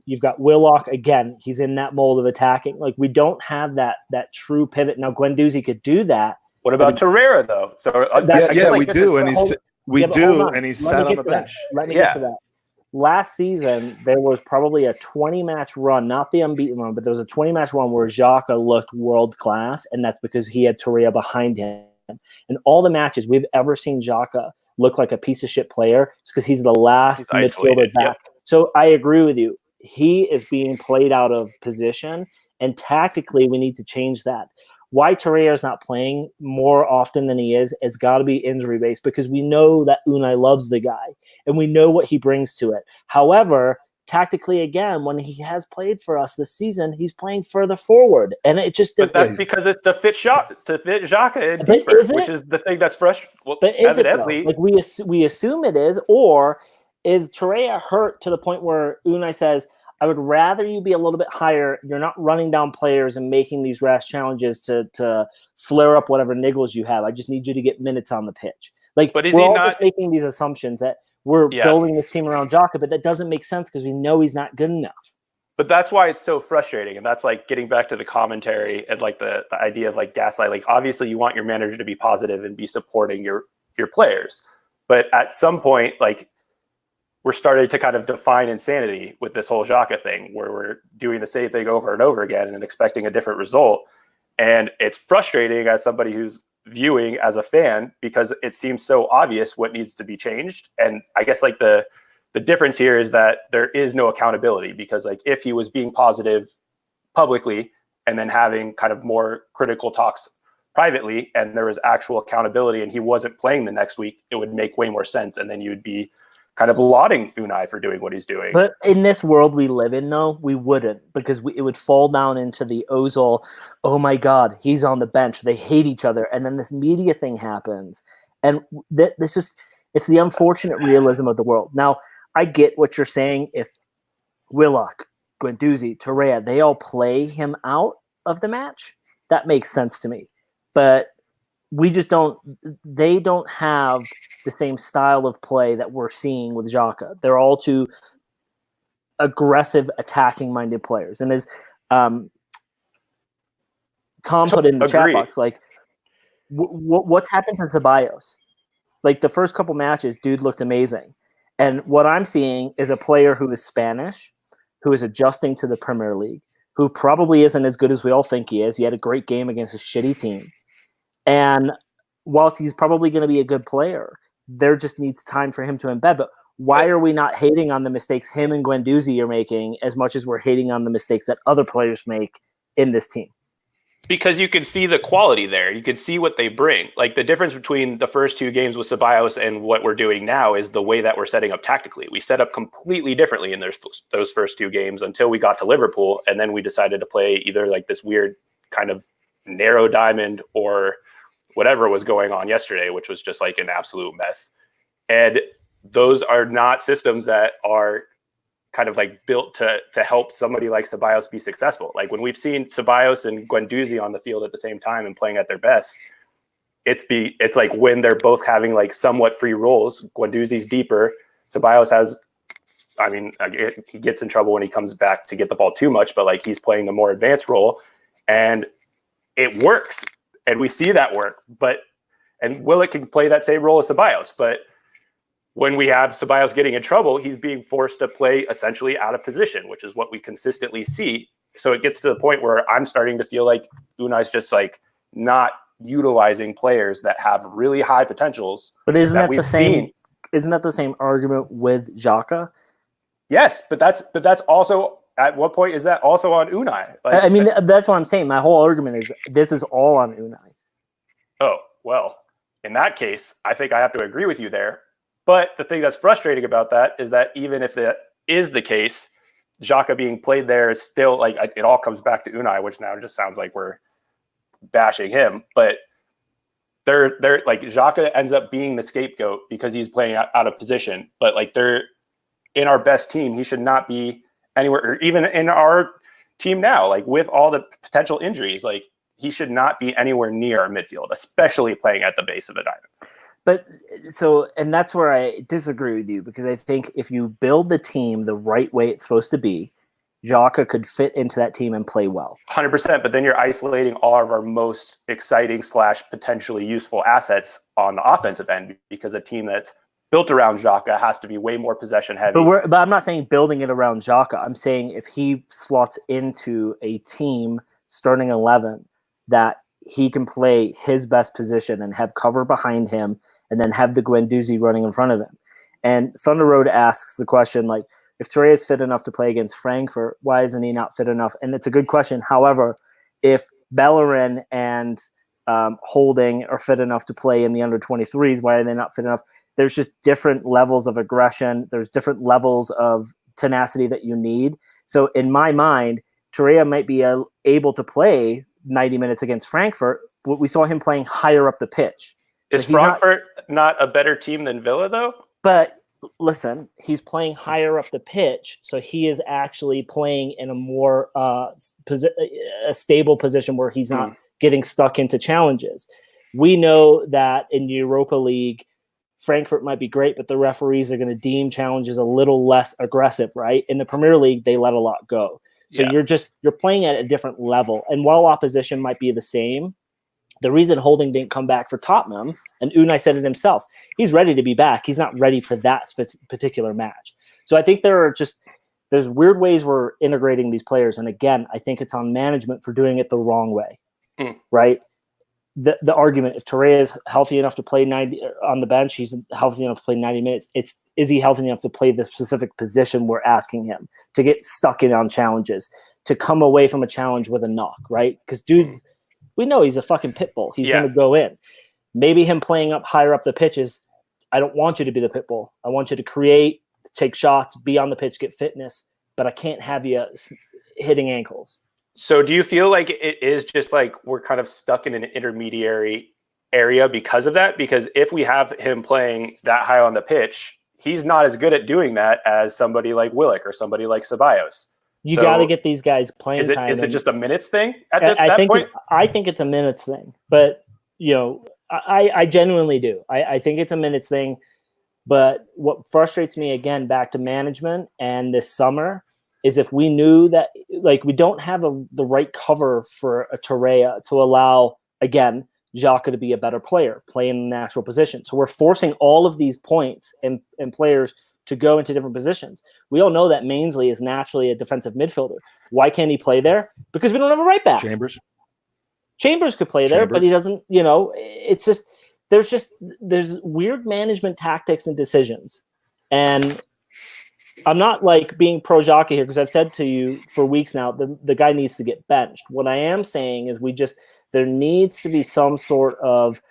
B: You've got Willock, again, he's in that mold of attacking. Like, we don't have that true pivot. Now, Guendouzi could do that.
C: What about Torreira, though? So
A: we do, and he's sat on the bench.
B: Let me get to that. Last season, there was probably a 20-match run, not the unbeaten run, but there was a 20-match run where Xhaka looked world-class, and that's because he had Torreira behind him. And all the matches we've ever seen Xhaka look like a piece of shit player, it's because he's the last midfielder back. Yep. So I agree with you. He is being played out of position, and tactically we need to change that. Why Torreira is not playing more often than he is, it's got to be injury-based, because we know that Unai loves the guy, and we know what he brings to it. However, tactically, again, when he has played for us this season, he's playing further forward, and it just.
C: But that's because it's to fit Xhaka in deeper, which is the thing that's frustrating. Well,
B: but is evidently, like we assume it is, or is Torreira hurt to the point where Unai says, I would rather you be a little bit higher. You're not running down players and making these rash challenges to flare up whatever niggles you have. I just need you to get minutes on the pitch. Like,
C: but is
B: we're
C: he
B: all
C: not
B: making these assumptions that we're building this team around Xhaka, but that doesn't make sense because we know he's not good enough.
C: But that's why it's so frustrating. And that's like getting back to the commentary and like the idea of like gaslight. Like, obviously you want your manager to be positive and be supporting your players. But at some point, like, we're starting to kind of define insanity with this whole Xhaka thing, where we're doing the same thing over and over again and expecting a different result. And it's frustrating as somebody who's viewing as a fan, because it seems so obvious what needs to be changed. And I guess like the difference here is that there is no accountability, because like if he was being positive publicly and then having kind of more critical talks privately, and there was actual accountability and he wasn't playing the next week, it would make way more sense. And then you'd be kind of lauding Unai for doing what he's doing.
B: But in this world we live in, though, we wouldn't, because it would fall down into the Ozil, oh my God, he's on the bench. They hate each other. And then this media thing happens. And it's the unfortunate realism of the world. Now, I get what you're saying. If Willock, Guendouzi, Torreira, they all play him out of the match, that makes sense to me. But they don't have the same style of play that we're seeing with Xhaka. They're all too aggressive, attacking-minded players. And as Tom put in the chat box, like, what's happened to Ceballos? Like, the first couple matches, dude looked amazing. And what I'm seeing is a player who is Spanish, who is adjusting to the Premier League, who probably isn't as good as we all think he is. He had a great game against a shitty team. And whilst he's probably going to be a good player, there just needs time for him to embed. But why are we not hating on the mistakes him and Guendouzi are making as much as we're hating on the mistakes that other players make in this team?
C: Because you can see the quality there. You can see what they bring. Like, the difference between the first two games with Ceballos and what we're doing now is the way that we're setting up tactically. We set up completely differently in those first two games until we got to Liverpool. And then we decided to play either like this weird kind of narrow diamond or whatever was going on yesterday, which was just like an absolute mess. And those are not systems that are kind of like built to help somebody like Ceballos be successful. Like, when we've seen Ceballos and Guendouzi on the field at the same time and playing at their best, it's like when they're both having like somewhat free roles. Guendouzi's deeper. Ceballos has, he gets in trouble when he comes back to get the ball too much, but like he's playing the more advanced role. and it works, and we see that work. And Willock can play that same role as Ceballos, but when we have Ceballos getting in trouble, he's being forced to play essentially out of position, which is what we consistently see. So it gets to the point where I'm starting to feel like Unai's just like not utilizing players that have really high potentials.
B: But isn't that the same? Isn't that the same argument with Xhaka?
C: Yes, but that's also, at what point is that also on Unai?
B: Like, I mean, that's what I'm saying. My whole argument is this is all on Unai.
C: Oh, well, in that case, I think I have to agree with you there. But the thing that's frustrating about that is that even if that is the case, Xhaka being played there is still like, it all comes back to Unai, which now just sounds like we're bashing him. But they're like, Xhaka ends up being the scapegoat because he's playing out of position. But like, they're in our best team, he should not be anywhere, or even in our team now, like with all the potential injuries, like he should not be anywhere near our midfield, especially playing at the base of the diamond.
B: But so, and that's where I disagree with you, because I think if you build the team the right way it's supposed to be, Xhaka could fit into that team and play well.
C: 100%, but then you're isolating all of our most exciting / potentially useful assets on the offensive end, because a team that's built around Xhaka has to be way more possession heavy.
B: But I'm not saying building it around Xhaka. I'm saying if he slots into a team starting 11 that he can play his best position and have cover behind him, and then have the Guendouzi running in front of him. And Thunder Road asks the question, like, if Torreira is fit enough to play against Frankfurt, why isn't he not fit enough? And it's a good question. However, if Bellerin and Holding are fit enough to play in the under-23s, why are they not fit enough? There's just different levels of aggression. There's different levels of tenacity that you need. So in my mind, Torreira might be able to play 90 minutes against Frankfurt. We saw him playing higher up the pitch.
C: Is Frankfurt not a better team than Villa, though?
B: But listen, he's playing higher up the pitch, so he is actually playing in a more a stable position where he's not getting stuck into challenges. We know that in the Europa League, Frankfurt might be great, but the referees are going to deem challenges a little less aggressive, right? In the Premier League, they let a lot go. So you're playing at a different level. And while opposition might be the same, the reason Holding didn't come back for Tottenham, and Unai said it himself, he's ready to be back. He's not ready for that particular match. So I think there's weird ways we're integrating these players. And again, I think it's on management for doing it the wrong way, right? The argument, if Torreira is healthy enough to play 90 on the bench, he's healthy enough to play 90 minutes. Is he healthy enough to play the specific position we're asking him, to get stuck in on challenges, to come away from a challenge with a knock, right? Because we know he's a fucking pit bull. He's going to go in. Maybe him playing up higher up the pitch is, I don't want you to be the pit bull. I want you to create, take shots, be on the pitch, get fitness, but I can't have you hitting ankles.
C: So do you feel like it is just like we're kind of stuck in an intermediary area because of that? Because if we have him playing that high on the pitch, he's not as good at doing that as somebody like Willock or somebody like Ceballos.
B: You got to get these guys playing.
C: Is it just a minutes thing at that point?
B: I think it's a minutes thing, but I genuinely do. I think it's a minutes thing. But what frustrates me, again, back to management and this summer, is if we knew that, like, we don't have the right cover for a Torreira to allow, again, Xhaka to be a better player, play in the natural position. So we're forcing all of these points and players to go into different positions. We all know that Mainsley is naturally a defensive midfielder. Why can't he play there? Because we don't have a right back. Chambers could play there, but he doesn't, it's just there's weird management tactics and decisions. And I'm not like being pro Xhaka here, because I've said to you for weeks now, the guy needs to get benched. What I am saying is there needs to be some sort of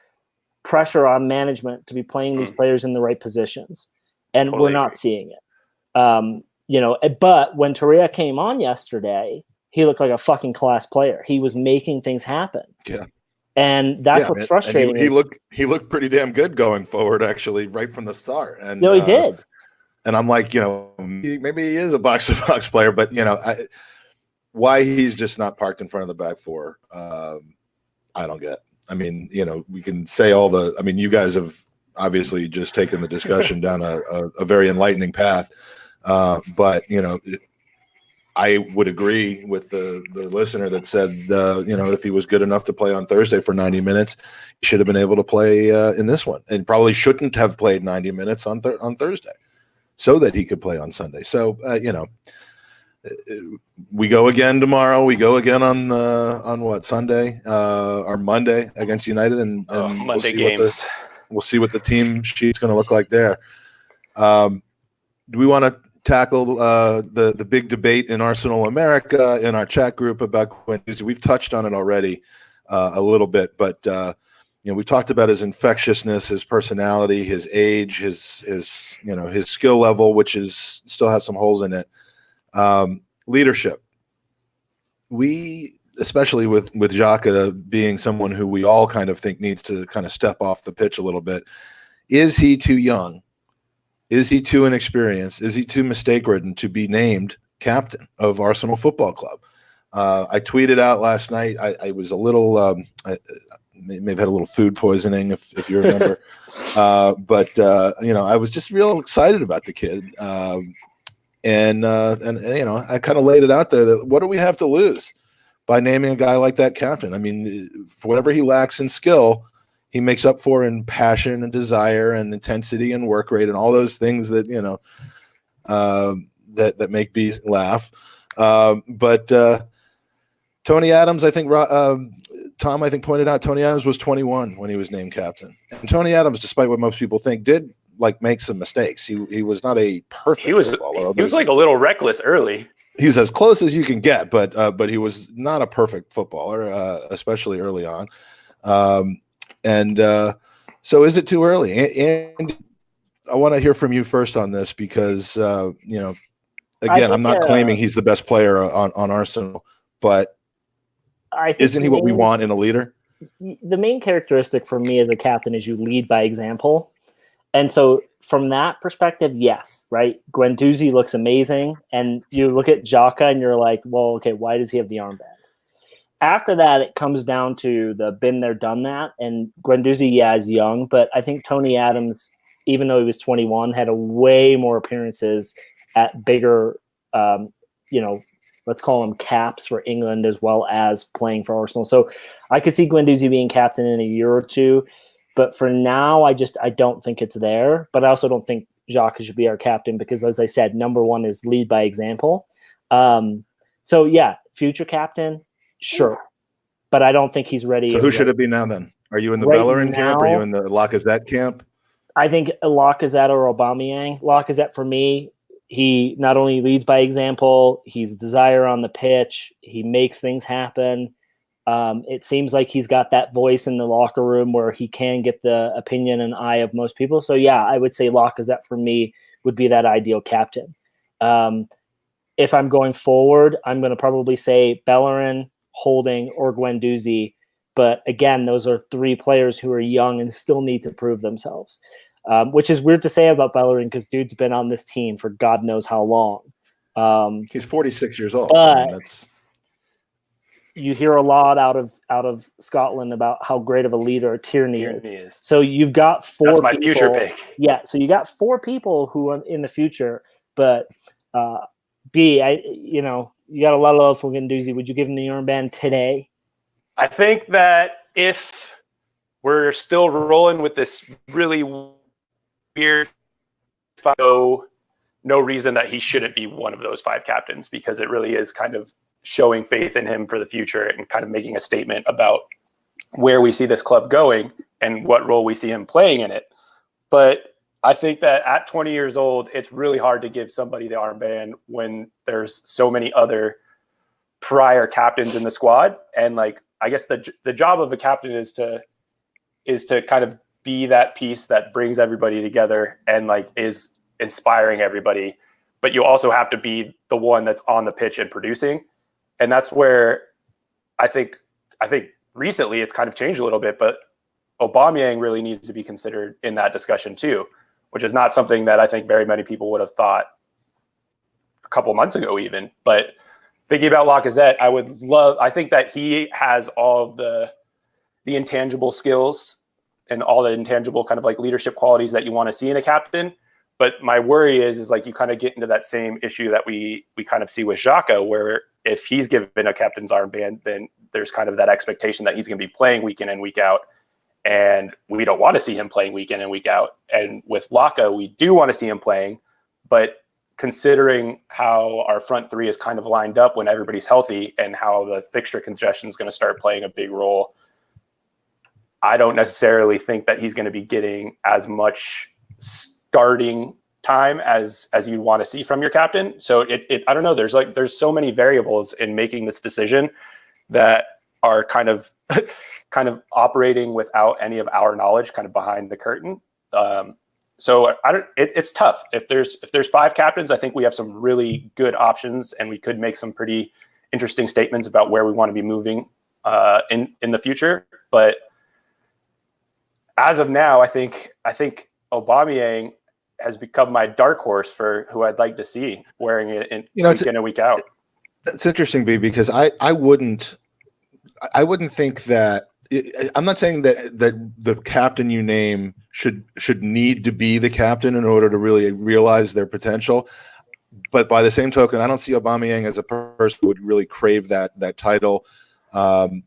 B: pressure on management to be playing these players in the right positions. And we're not seeing it. But when Torreira came on yesterday, he looked like a fucking class player. He was making things happen. Yeah. And that's what's frustrating.
A: And he looked pretty damn good going forward, actually, right from the start. And
B: he did.
A: And I'm like, maybe he is a box-to-box player, but why he's just not parked in front of the back four, I don't get. I mean, we can say you guys have obviously just taken the discussion down a very enlightening path. But I would agree with the listener that said, if he was good enough to play on Thursday for 90 minutes, he should have been able to play in this one, and probably shouldn't have played 90 minutes on Thursday so that he could play on Sunday. So, we go again tomorrow. We go again on what, Sunday or Monday against United, and
C: Monday games.
A: We'll see what the team sheet's going to look like there. Do we want to tackle the big debate in Arsenal America in our chat group about Guendouzi? We've touched on it already a little bit, but we talked about his infectiousness, his personality, his age, his skill level, which still has some holes in it. Leadership. We, especially with Xhaka being someone who we all kind of think needs to kind of step off the pitch a little bit. Is he too young? Is he too inexperienced? Is he too mistake-ridden to be named captain of Arsenal Football Club? I tweeted out last night. I was a little, I may have had a little food poisoning, if you remember. But I was just real excited about the kid. And I kind of laid it out there that what do we have to lose by naming a guy like that captain? I mean, for whatever he lacks in skill, he makes up for in passion and desire and intensity and work rate and all those things that that make me laugh. But Tony Adams, I think Tom, pointed out Tony Adams was 21 when he was named captain. And Tony Adams, despite what most people think, did make some mistakes. He was not a perfect footballer.
C: He was like a little reckless early.
A: He's as close as you can get, but he was not a perfect footballer, especially early on. So is it too early? And I want to hear from you first on this because, again, I'm not claiming he's the best player on Arsenal, but isn't he what we want in a leader?
B: The main characteristic for me as a captain is you lead by example. And so from that perspective, yes, right? Guendouzi looks amazing. And you look at Xhaka and you're like, well, okay, why does he have the armband? After that, it comes down to the been there, done that. And Guendouzi, is young, but I think Tony Adams, even though he was 21, had a way more appearances at bigger, let's call them caps for England as well as playing for Arsenal. So I could see Guendouzi being captain in a year or two. But for now, I don't think it's there. But I also don't think Xhaka should be our captain because, as I said, number one is lead by example. Future captain, sure. But I don't think he's ready.
A: So who should it be now then? Are you in the Bellerin camp? Are you in the Lacazette camp?
B: I think Lacazette or Aubameyang. Lacazette, for me, he not only leads by example, he's desire on the pitch. He makes things happen. It seems like he's got that voice in the locker room where he can get the opinion and eye of most people. So, I would say Lacazette for me would be that ideal captain. If I'm going forward, I'm going to probably say Bellerin, Holding, or Guendouzi. But again, those are three players who are young and still need to prove themselves, which is weird to say about Bellerin because dude's been on this team for God knows how long.
A: He's 46 years old.
B: But you hear a lot out of Scotland about how great of a leader Tierney is. So you've got four.
C: That's my future pick.
B: Yeah, so you got four people who are in the future, but you got a lot of love for Guendouzi. Would you give him the armband today?
C: I think that if we're still rolling with this really weird, no reason that he shouldn't be one of those five captains because it really is kind of showing faith in him for the future and kind of making a statement about where we see this club going and what role we see him playing in it. But I think that at 20 years old, it's really hard to give somebody the armband when there's so many other prior captains in the squad. And I guess the job of a captain is to kind of be that piece that brings everybody together and is inspiring everybody. But you also have to be the one that's on the pitch and producing. And that's where I think recently it's kind of changed a little bit, but Aubameyang really needs to be considered in that discussion too, which is not something that I think very many people would have thought a couple months ago even. But thinking about Lacazette, I think that he has all of the intangible skills and all the intangible kind of leadership qualities that you want to see in a captain. But my worry is like you kind of get into that same issue that we kind of see with Xhaka, where if he's given a captain's armband, then there's kind of that expectation that he's going to be playing week in and week out. And we don't want to see him playing week in and week out. And with Laka, we do want to see him playing. But considering how our front three is kind of lined up when everybody's healthy and how the fixture congestion is going to start playing a big role, I don't necessarily think that he's going to be getting as much starting time as you'd want to see from your captain. So I don't know. There's so many variables in making this decision that are kind of operating without any of our knowledge, kind of behind the curtain. So it's tough. If there's 5 captains, I think we have some really good options, and we could make some pretty interesting statements about where we want to be moving in the future. But as of now, I think Aubameyang has become my dark horse for who I'd like to see wearing it week in and week out.
A: That's interesting, B, because I wouldn't think that. I'm not saying that the captain you name should need to be the captain in order to really realize their potential. But by the same token, I don't see Aubameyang as a person who would really crave that title.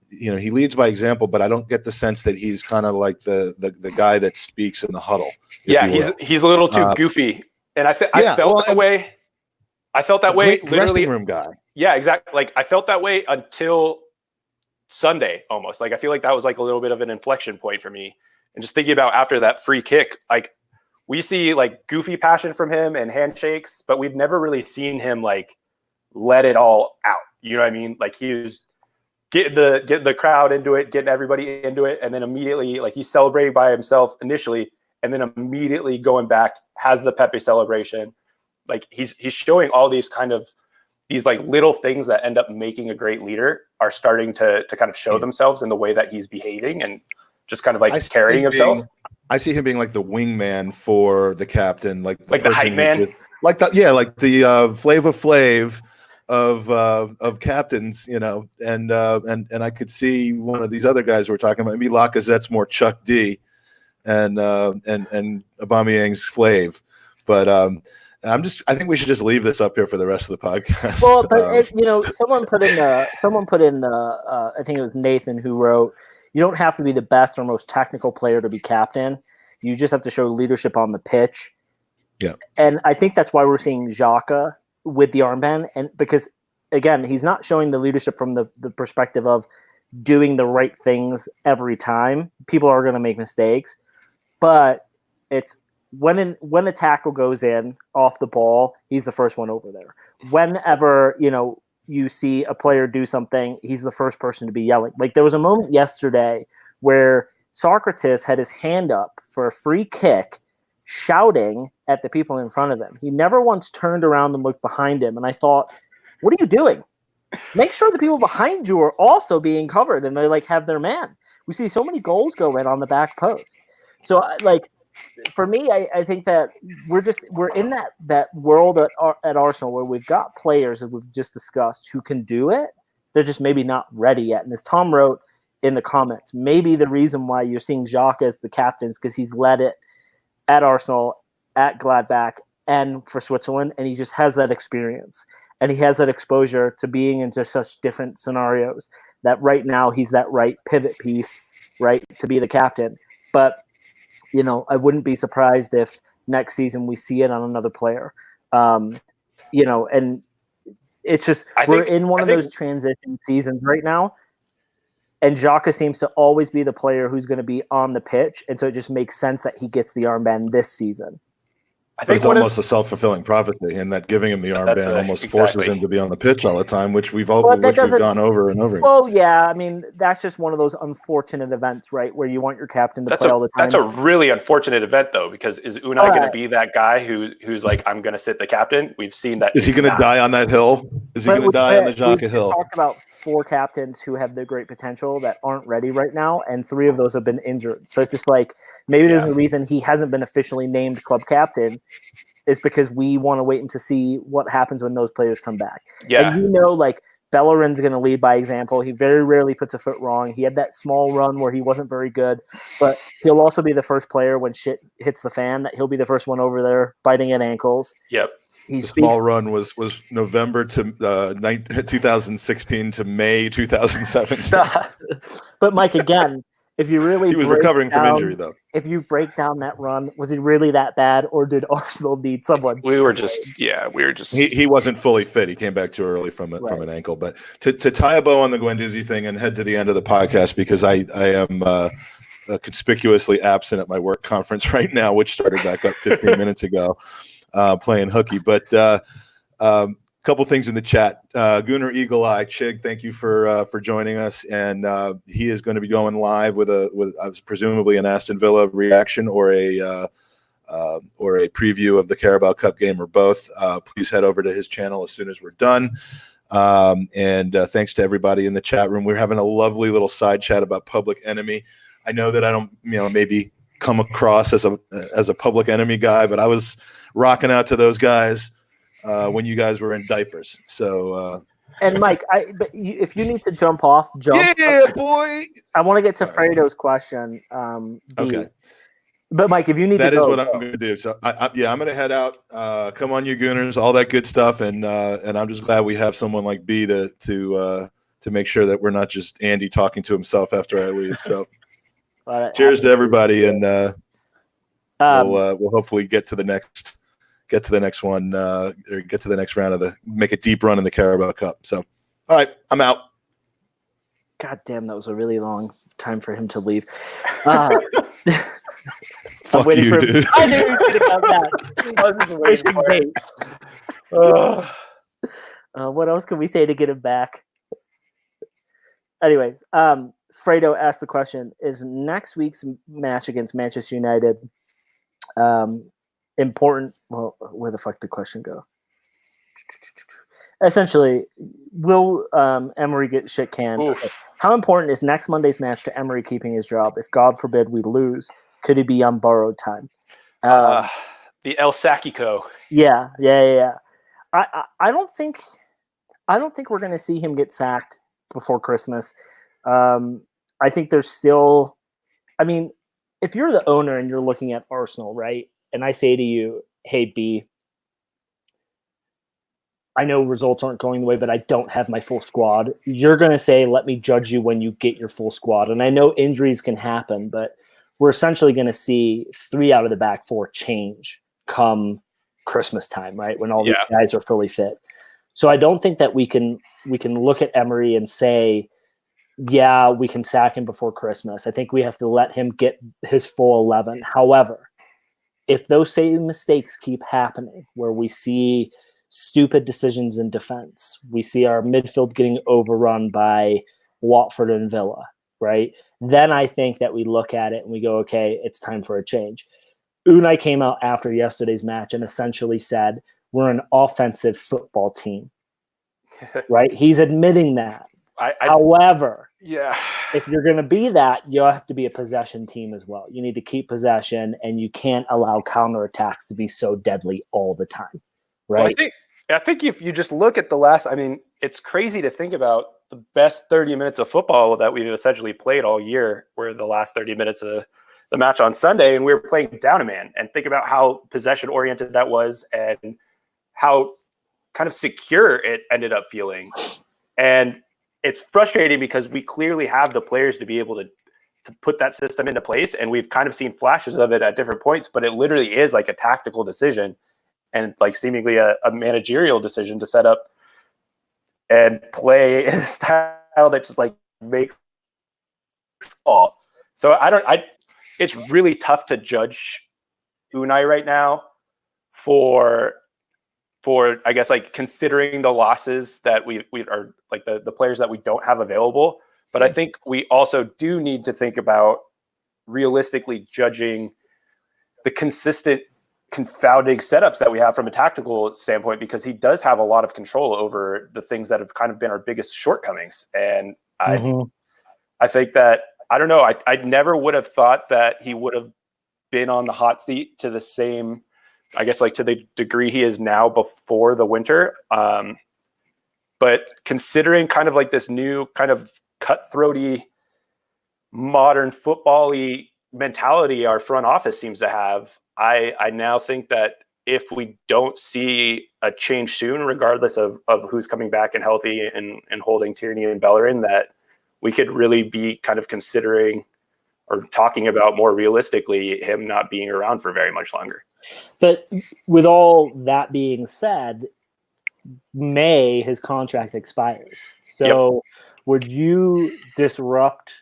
A: He leads by example, but I don't get the sense that he's kind of like the guy that speaks in the huddle.
C: Yeah, he's a little too goofy, and I felt that way. I felt that way literally.
A: Dressing room guy.
C: Yeah, exactly. Like I felt that way until Sunday almost. Like I feel like that was like a little bit of an inflection point for me. And just thinking about after that free kick, like we see like goofy passion from him and handshakes, but we've never really seen him like let it all out. You know what I mean? Like he was getting the crowd into it, getting everybody into it, and then immediately like he's celebrating by himself initially, and then immediately going back, has the Pepe celebration. Like he's showing all these like little things that end up making a great leader are starting to kind of show themselves in the way that he's behaving and just kind of like carrying himself.
A: I see him being like the wingman for the captain, like
C: the hype man,
A: like the Flava Flav of captains, and I could see one of these other guys we're talking about. Maybe Lacazette's more Chuck D, and Aubameyang's Flav, but I think we should just leave this up here for the rest of the podcast.
B: Well, but someone put in I think it was Nathan who wrote, you don't have to be the best or most technical player to be captain. You just have to show leadership on the pitch.
A: Yeah. And
B: I think that's why we're seeing Xhaka with the armband, and because again, he's not showing the leadership from the perspective of doing the right things every time. People are going to make mistakes, but it's when a tackle goes in off the ball, he's the first one over there. Whenever, you see a player do something, he's the first person to be yelling. Like there was a moment yesterday where Socrates had his hand up for a free kick, shouting at the people in front of him. He never once turned around and looked behind him. And I thought, what are you doing? Make sure the people behind you are also being covered and they like have their man. We see so many goals go in on the back post. So like, for me, I think that we're in that world at Arsenal where we've got players that we've just discussed who can do it. They're just maybe not ready yet. And as Tom wrote in the comments, maybe the reason why you're seeing Xhaka as the captain is because he's led it at Arsenal, at Gladbach, and for Switzerland, and he just has that experience. And he has that exposure to being into such different scenarios that right now he's that right pivot piece, right, to be the captain. But I wouldn't be surprised if next season we see it on another player. And it's just we're in one of those transition seasons right now. And Xhaka seems to always be the player who's going to be on the pitch. And so it just makes sense that he gets the armband this season.
A: I think it's almost a self-fulfilling prophecy in that giving him the armband almost forces him to be on the pitch all the time, which we've gone over and over again.
B: Well, yeah, I mean, that's just one of those unfortunate events, right, where you want your captain to play all the time.
C: That's a really unfortunate event, though, because is Unai going to be that guy who's like, I'm going to sit the captain? We've seen that.
A: Is he going to die on that hill? Is he going to die on the Xhaka hill?
B: We talked about 4 captains who have the great potential that aren't ready right now, and 3 of those have been injured. So it's just like, maybe there's a reason he hasn't been officially named club captain is because we want to wait and to see what happens when those players come back.
C: Yeah.
B: And like Bellerin's going to lead by example. He very rarely puts a foot wrong. He had that small run where he wasn't very good, but he'll also be the first player when shit hits the fan that he'll be the first one over there biting at ankles.
C: Yep.
A: The small run was November to 2016 to May 2017.
B: But Mike, again, if you really
A: he was recovering from injury though.
B: If you break down that run, was he really that bad, or did Arsenal need someone?
C: We were just.
A: He wasn't fully fit. He came back too early from an ankle. But to tie a bow on the Guendouzi thing and head to the end of the podcast, because I am conspicuously absent at my work conference right now, which started back up 15 minutes ago. Playing hooky, but couple things in the chat. Gooner Eagle Eye Chig, thank you for joining us, and he is going to be going live with presumably an Aston Villa reaction or a preview of the Carabao Cup game or both. Please head over to his channel as soon as we're done. And thanks to everybody in the chat room. We're having a lovely little side chat about Public Enemy. I know that I don't maybe come across as a Public Enemy guy, but I was rocking out to those guys when you guys were in diapers. So
B: and Mike, if you need to jump off,
A: yeah, boy.
B: I want to get to Fredo's question.
A: Okay.
B: But Mike, if you need
A: that
B: to
A: is
B: go,
A: what I'm going to do. So I'm going to head out. Come on, you Gooners, all that good stuff, and I'm just glad we have someone like B to make sure that we're not just Andy talking to himself after I leave. So cheers to everybody, and we'll hopefully get to the next one or get to the next round make a deep run in the Carabao Cup. So, all right, I'm out.
B: God damn, that was a really long time for him to leave.
A: Fuck you, dude.
B: I knew you could have done that. What else can we say to get him back? Anyways, Fredo asked the question: is next week's match against Manchester United important? Well, where the fuck did the question go? Essentially, will Emery get shit canned? How important is next Monday's match to Emery keeping his job? If God forbid we lose, could he be on borrowed time?
C: The El Sakiko.
B: Yeah. I don't think we're going to see him get sacked before Christmas. I think there's still. I mean, if you're the owner and you're looking at Arsenal, right? And I say to you, hey, B, I know results aren't going the way, but I don't have my full squad. You're going to say, let me judge you when you get your full squad. And I know injuries can happen, but we're essentially going to see 3 out of the back 4 change come Christmas time, right? When all these guys are fully fit. So I don't think that we can look at Emery and say, yeah, we can sack him before Christmas. I think we have to let him get his full 11. However, if those same mistakes keep happening, where we see stupid decisions in defense, we see our midfield getting overrun by Watford and Villa, right? Then I think that we look at it and we go, okay, it's time for a change. Unai came out after yesterday's match and essentially said, we're an offensive football team, right? He's admitting that. However, if you're going to be that, you have to be a possession team as well. You need to keep possession, and you can't allow counterattacks to be so deadly all the time, right?
C: Well, I think if you just look at the last, I mean, it's crazy to think about the best 30 minutes of football that we've essentially played all year were the last 30 minutes of the match on Sunday, and we were playing down a man. And think about how possession-oriented that was and how kind of secure it ended up feeling. And it's frustrating because we clearly have the players to be able to put that system into place, and we've kind of seen flashes of it at different points, but it literally is like a tactical decision and like seemingly a managerial decision to set up and play in a style that just like makes all. So it's really tough to judge Unai right now for I guess like considering the losses that we are like the players that we don't have available. But I think we also do need to think about realistically judging the consistent confounding setups that we have from a tactical standpoint, because he does have a lot of control over the things that have kind of been our biggest shortcomings. And I think that, I don't know, I never would have thought that he would have been on the hot seat to the same, I guess, like to the degree he is now before the winter. But considering kind of like this new kind of cutthroaty, modern football-y mentality our front office seems to have, I now think that if we don't see a change soon, regardless of who's coming back and healthy and holding Tierney and Bellerin, that we could really be kind of considering or talking about more realistically him not being around for very much longer.
B: But with all that being said, May his contract expires. So would you disrupt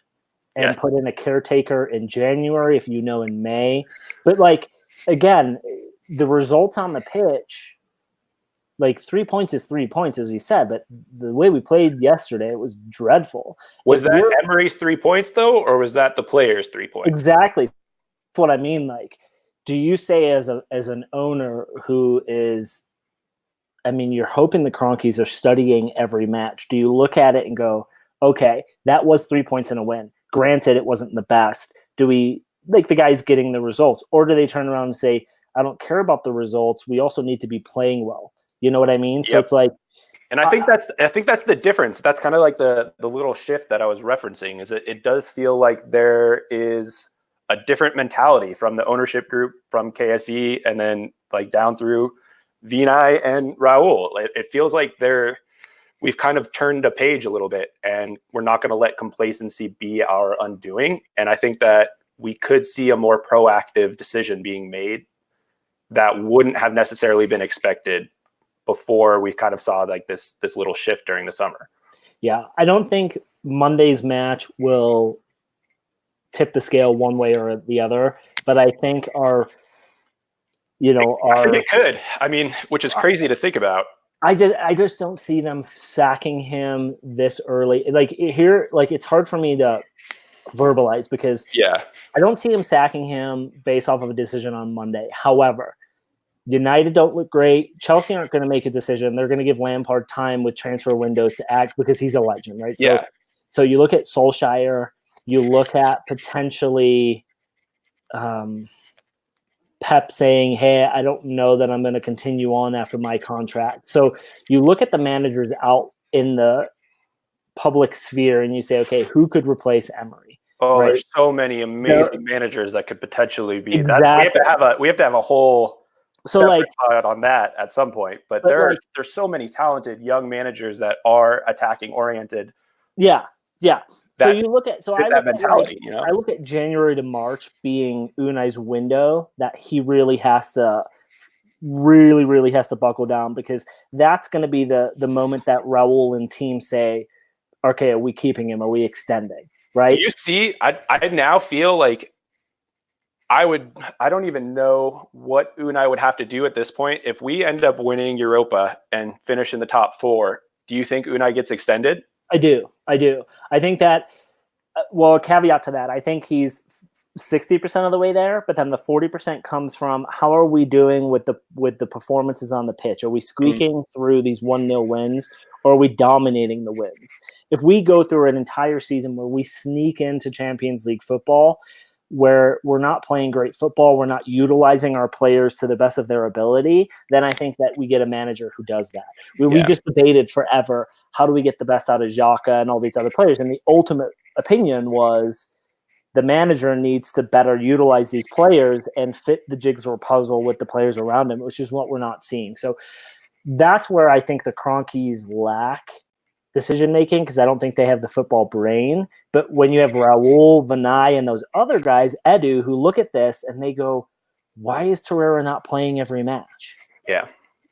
B: and put in a caretaker in January if you know in May? But like, again, the results on the pitch, like 3 points is 3 points, as we said, but the way we played yesterday, it was dreadful.
C: Was that Emery's 3 points though, or was that the players' 3 points?
B: Exactly. That's what I mean. Like, do you say as an owner who is, I mean, you're hoping the Cronkies are studying every match. Do you look at it and go, okay, that was 3 points in a win. Granted, it wasn't the best. Do we, like, the guy's getting the results? Or do they turn around and say, I don't care about the results. We also need to be playing well. You know what I mean? So it's like,
C: and I think that's the difference. That's kind of like the little shift that I was referencing, is it does feel like there is a different mentality from the ownership group, from KSE, and then like down through Vinay and Raul. It feels like we've kind of turned a page a little bit, and we're not going to let complacency be our undoing. And I think that we could see a more proactive decision being made that wouldn't have necessarily been expected before we kind of saw like this little shift during the summer.
B: Yeah, I don't think Monday's match will tip the scale one way or the other, but I think I think
C: it could. I mean, which is crazy to think about.
B: I just don't see them sacking him this early. Like here, like it's hard for me to verbalize because I don't see him sacking him based off of a decision on Monday. However, United don't look great. Chelsea aren't going to make a decision. They're going to give Lampard time with transfer windows to act because he's a legend, right? So you look at Solskjaer, you look at potentially Pep saying, hey, I don't know that I'm going to continue on after my contract. So you look at the managers out in the public sphere and you say, okay, who could replace Emery?
C: Oh, right? There's so many amazing managers that could potentially be.
B: Exactly.
C: We have to have a whole on that at some point. But there's so many talented young managers that are attacking oriented.
B: Yeah. So you look at
C: that mentality.
B: I look at January to March being Unai's window that he really has to buckle down, because that's going to be the moment that Raul and team say, okay, are we keeping him? Are we extending? Right?
C: Do you see? I now feel like I don't even know what Unai would have to do at this point. If we end up winning Europa and finish in the top 4, do you think Unai gets extended?
B: I do. I think that, a caveat to that, I think he's 60% of the way there, but then the 40% comes from how are we doing with the performances on the pitch? Are we squeaking through these 1-0 wins, or are we dominating the wins? If we go through an entire season where we sneak into Champions League football, where we're not playing great football, we're not utilizing our players to the best of their ability, then I think that we get a manager who does that. We just debated forever, how do we get the best out of Xhaka and all these other players? And the ultimate opinion was the manager needs to better utilize these players and fit the jigsaw puzzle with the players around him, which is what we're not seeing. So that's where I think the Cronkies lack decision-making, because I don't think they have the football brain. But when you have Raul, Vinay, and those other guys, Edu, who look at this and they go, why is Torreira not playing every match?
C: Yeah.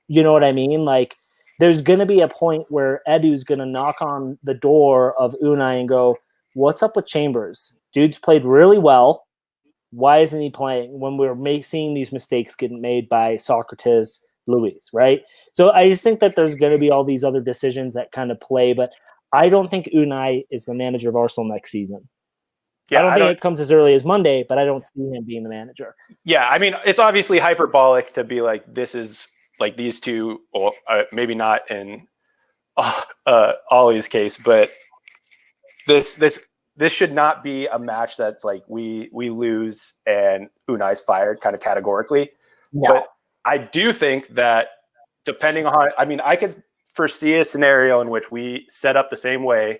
B: You know what I mean? Like, there's going to be a point where Edu's going to knock on the door of Unai and go, what's up with Chambers? Dude's played really well. Why isn't he playing when we're seeing these mistakes getting made by Socrates, Luis, right? So I just think that there's going to be all these other decisions that kind of play, but I don't think Unai is the manager of Arsenal next season. Yeah, I don't think it comes as early as Monday, but I don't see him being the manager.
C: Yeah, I mean, it's obviously hyperbolic to be like, this is like these two, well, maybe not in Ollie's case, but this should not be a match that's like we lose and Unai's fired kind of categorically.
B: No.
C: But I do think that depending on how, I mean, I could foresee a scenario in which we set up the same way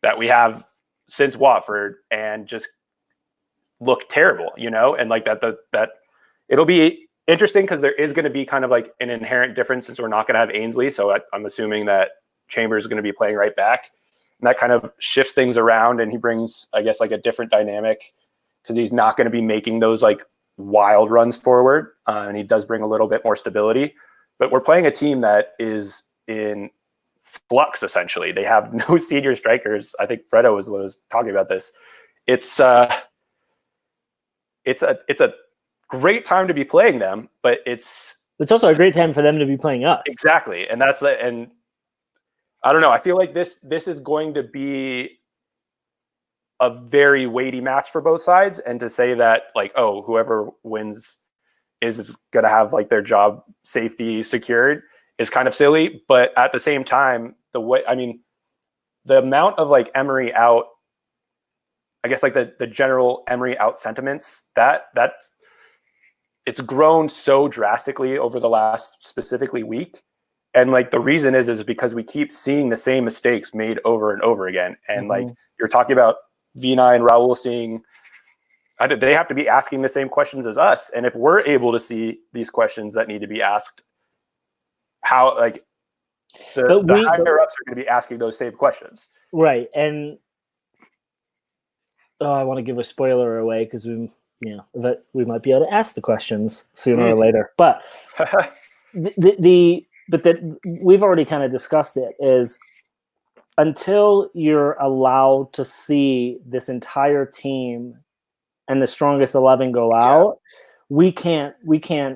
C: that we have since Watford and just look terrible, and like that it'll be interesting because there is going to be kind of like an inherent difference since we're not going to have Ainsley. So I'm assuming that Chambers is going to be playing right back, and that kind of shifts things around, and he brings, I guess, like a different dynamic because he's not going to be making those like wild runs forward, and he does bring a little bit more stability. But we're playing a team that is in flux essentially. They have no senior strikers. I think Fredo was talking about this. It's a great time to be playing them, but it's
B: also a great time for them to be playing us.
C: Exactly, and and I don't know. I feel like this is going to be a very weighty match for both sides, and to say that like, oh, whoever wins is going to have like their job safety secured is kind of silly. But at the same time, the amount of like Emery out, I guess like the general Emery out sentiments that it's grown so drastically over the last specifically week. And like the reason is because we keep seeing the same mistakes made over and over again. And like you're talking about Vina and Raul they have to be asking the same questions as us. And if we're able to see these questions that need to be asked, how like the higher ups are going to be asking those same questions.
B: Right. And I want to give a spoiler away because we might be able to ask the questions sooner or later. But we've already kind of discussed it, is until you're allowed to see this entire team and the strongest 11 go out, we can't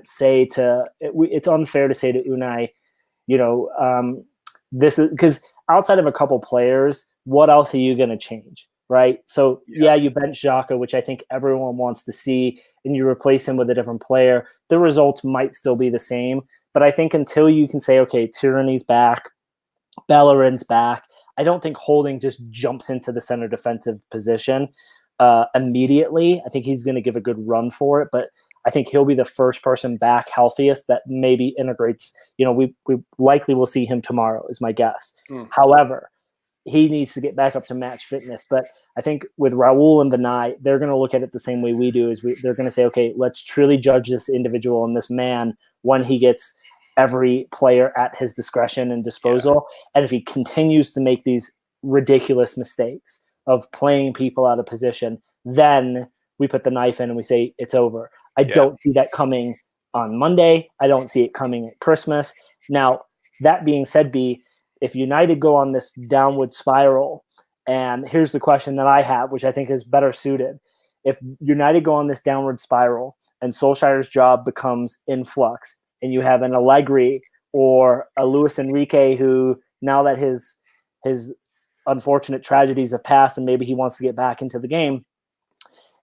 B: say it's unfair to say to Unai, this is because outside of a couple players, what else are you going to change? Right. So you bench Xhaka, which I think everyone wants to see, and you replace him with a different player. The results might still be the same, but I think until you can say, okay, Tierney's back, Bellerin's back, I don't think Holding just jumps into the center defensive position immediately. I think he's going to give a good run for it, but I think he'll be the first person back healthiest that maybe integrates. We likely will see him tomorrow is my guess. However, he needs to get back up to match fitness. But I think with Raul and Vinay, they're going to look at it the same way we do. They're going to say, okay, let's truly judge this individual and this man when he gets every player at his discretion and disposal. And if he continues to make these ridiculous mistakes of playing people out of position, then we put the knife in and we say it's over. I don't see that coming on Monday. I don't see it coming at Christmas. Now, that being said, if United go on this downward spiral, and here's the question that I have, which I think is better suited. If United go on this downward spiral and Solskjaer's job becomes in flux, and you have an Allegri or a Luis Enrique who, now that his unfortunate tragedies have passed and maybe he wants to get back into the game,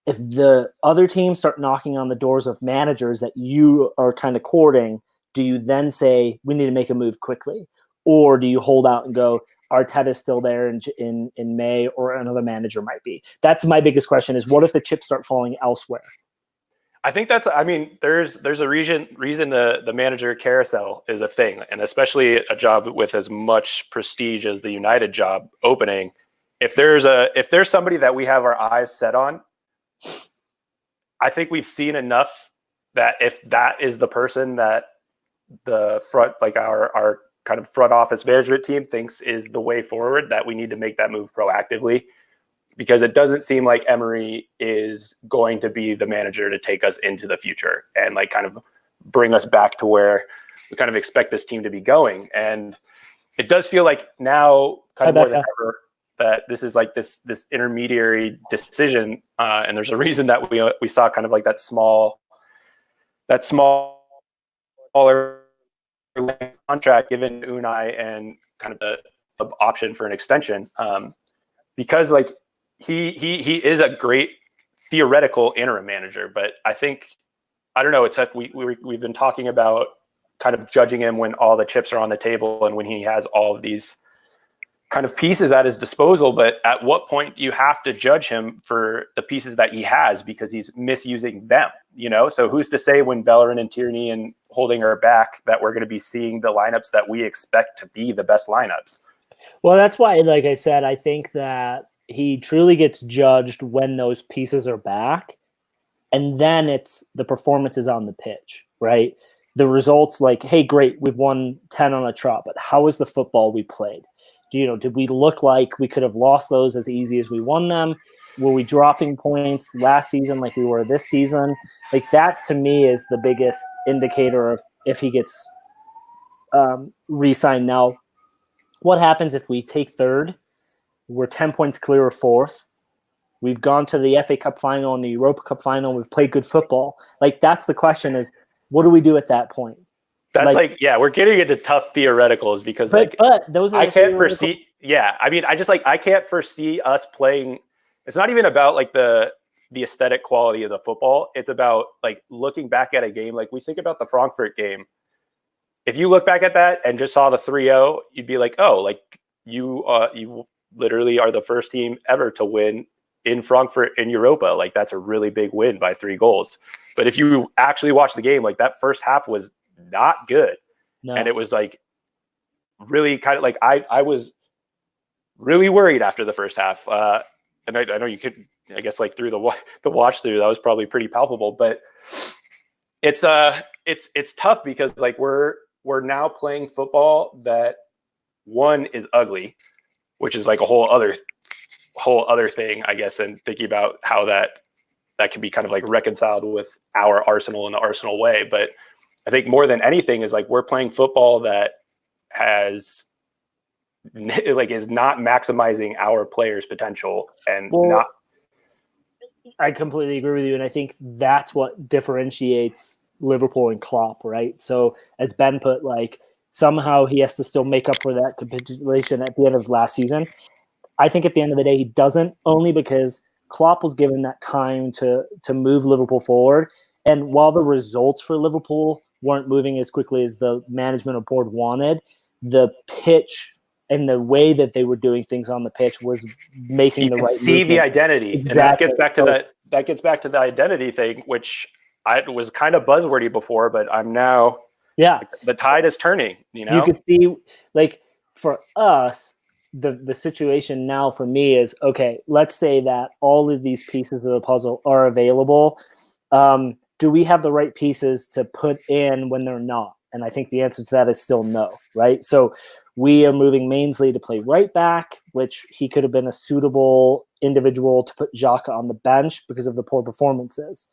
B: if the other teams start knocking on the doors of managers that you are kind of courting, do you then say, we need to make a move quickly? Or do you hold out and go, Arteta's still there in May, or another manager might be? That's my biggest question, is what if the chips start falling elsewhere?
C: I think there's a reason the manager carousel is a thing, and especially a job with as much prestige as the United job opening. If there's somebody that we have our eyes set on, I think we've seen enough that if that is the person that the front, like our kind of front office management team thinks is the way forward, that we need to make that move proactively, because it doesn't seem like Emery is going to be the manager to take us into the future and like kind of bring us back to where we kind of expect this team to be going. And it does feel like now kind of more than ever that this is like this intermediary decision. And there's a reason that we saw kind of like that smaller contract given Unai and kind of the option for an extension, because like he is a great theoretical interim manager, but I don't know. It's like we've been talking about kind of judging him when all the chips are on the table and when he has all of these kind of pieces at his disposal, but at what point you have to judge him for the pieces that he has because he's misusing them, So who's to say when Bellerin and Tierney and Holding are back that we're going to be seeing the lineups that we expect to be the best lineups?
B: Well, that's why, like I said, I think that he truly gets judged when those pieces are back, and then it's the performances on the pitch, right? The results, like, hey, great, we've won 10 on a trot, but how was the football we played? Did we look like we could have lost those as easy as we won them? Were we dropping points last season like we were this season? Like, that to me is the biggest indicator of if he gets re-signed. Now, what happens if we take third? We're 10 points clear of fourth. We've gone to the FA Cup final and the Europa Cup final. We've played good football. Like, that's the question is, what do we do at that point?
C: That's we're getting into tough theoreticals because
B: but those are
C: I can't foresee. Yeah. I mean, I can't foresee us playing. It's not even about like the aesthetic quality of the football. It's about like looking back at a game. Like we think about the Frankfurt game. If you look back at that and just saw the 3-0, you'd be like, oh, like you literally are the first team ever to win in Frankfurt in Europa. Like that's a really big win by 3 goals. But if you actually watch the game, like that first half was not good. No. And it was like really kind of like I was really worried after the first half. And I know you could, I guess, like through the watch through, that was probably pretty palpable. But it's tough because like we're now playing football that one is ugly, which is like a whole other thing, I guess, and thinking about how that can be kind of like reconciled with our Arsenal in the Arsenal way. But I think more than anything is like we're playing football that is not maximizing our players' potential and not.
B: I completely agree with you, and I think that's what differentiates Liverpool and Klopp, right? So as Ben put, like somehow he has to still make up for that capitulation at the end of last season. I think at the end of the day he doesn't, only because Klopp was given that time to move Liverpool forward, and while the results for Liverpool weren't moving as quickly as the management or board wanted, the pitch and the way that they were doing things on the pitch was making the right
C: see movement. The identity. Exactly. And that gets back to that gets back to the identity thing, which I was kind of buzzwordy before, but I'm now the tide is turning,
B: You could see, like, for us, the situation now for me is, okay, let's say that all of these pieces of the puzzle are available. Do we have the right pieces to put in when they're not? And I think the answer to that is still no, right? So we are moving Mainsley to play right back, which he could have been a suitable individual to put Xhaka on the bench because of the poor performances.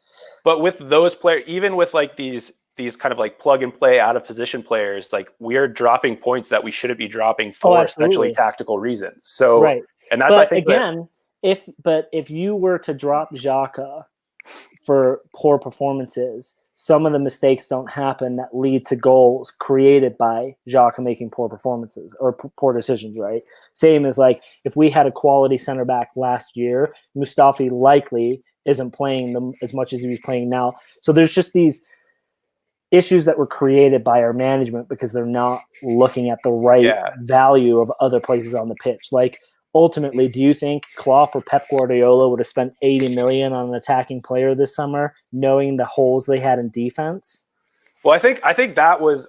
C: But with those players, even with like these kind of like plug and play out of position players, like we're dropping points that we shouldn't be dropping for essentially tactical reasons. So,
B: right.
C: And that's, I think,
B: again, if you were to drop Xhaka for poor performances, some of the mistakes don't happen that lead to goals created by Xhaka making poor performances or poor decisions, right? Same as like if we had a quality center back last year, Mustafi likely isn't playing them as much as he was playing now. So there's just these issues that were created by our management because they're not looking at the right value of other places on the pitch. Like, ultimately, do you think Klopp or Pep Guardiola would have spent $80 million on an attacking player this summer, knowing the holes they had in defense?
C: Well, I think that was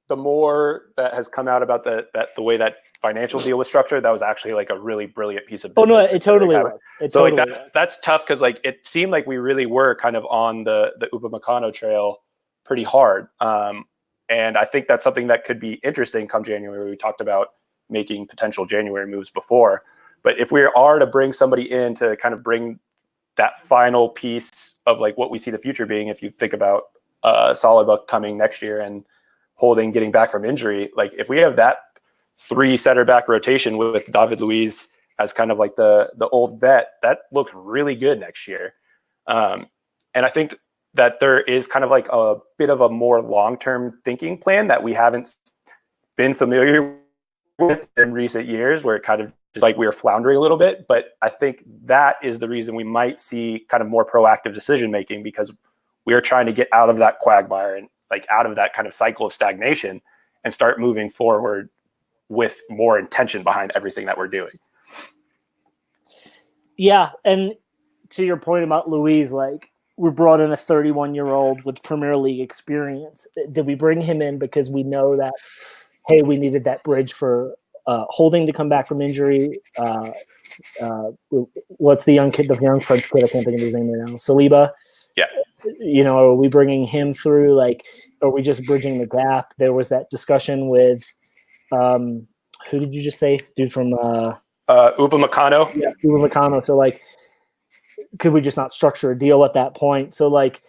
C: the more that has come out about the way that financial deal was structured. That was actually like a really brilliant piece of business.
B: Oh no, it totally was.
C: That's tough because like it seemed like we really were kind of on the Upamecano trail pretty hard, and I think that's something that could be interesting come January. We talked about making potential January moves before. But if we are to bring somebody in to kind of bring that final piece of like what we see the future being, if you think about Saliba coming next year and Holding getting back from injury, like if we have that 3 center back rotation with David Luiz as kind of like the old vet, that looks really good next year. And I think that there is kind of like a bit of a more long-term thinking plan that we haven't been familiar with in recent years, where it kind of just like we were floundering a little bit. But I think that is the reason we might see kind of more proactive decision making, because we are trying to get out of that quagmire and like out of that kind of cycle of stagnation and start moving forward with more intention behind everything that we're doing.
B: Yeah, and to your point about Luis, like, we brought in a 31-year-old with Premier League experience. Did we bring him in because we know that, hey, we needed that bridge for Holding to come back from injury? What's the young French kid? I can't think of his name right now. Saliba.
C: Yeah.
B: Are we bringing him through? Like, are we just bridging the gap? There was that discussion with, who did you just say? Dude from
C: Upamecano.
B: Yeah, Upamecano. So, like, could we just not structure a deal at that point? So, like,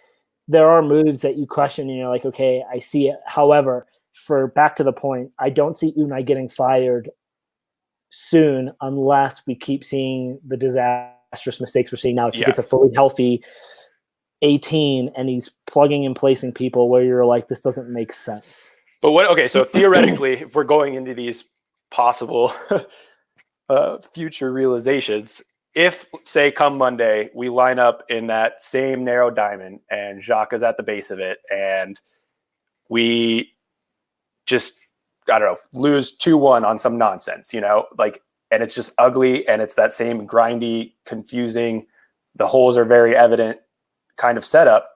B: there are moves that you question and you're like, okay, I see it. However, for back to the point, I don't see Unai getting fired soon unless we keep seeing the disastrous mistakes we're seeing now. If he gets a fully healthy 18 and he's plugging and placing people where you're like, this doesn't make sense.
C: But so theoretically, if we're going into these possible future realizations, if, say, come Monday, we line up in that same narrow diamond and Xhaka's at the base of it, and we just, I don't know, lose 2-1 on some nonsense, like, and it's just ugly, and it's that same grindy, confusing, the holes are very evident kind of setup.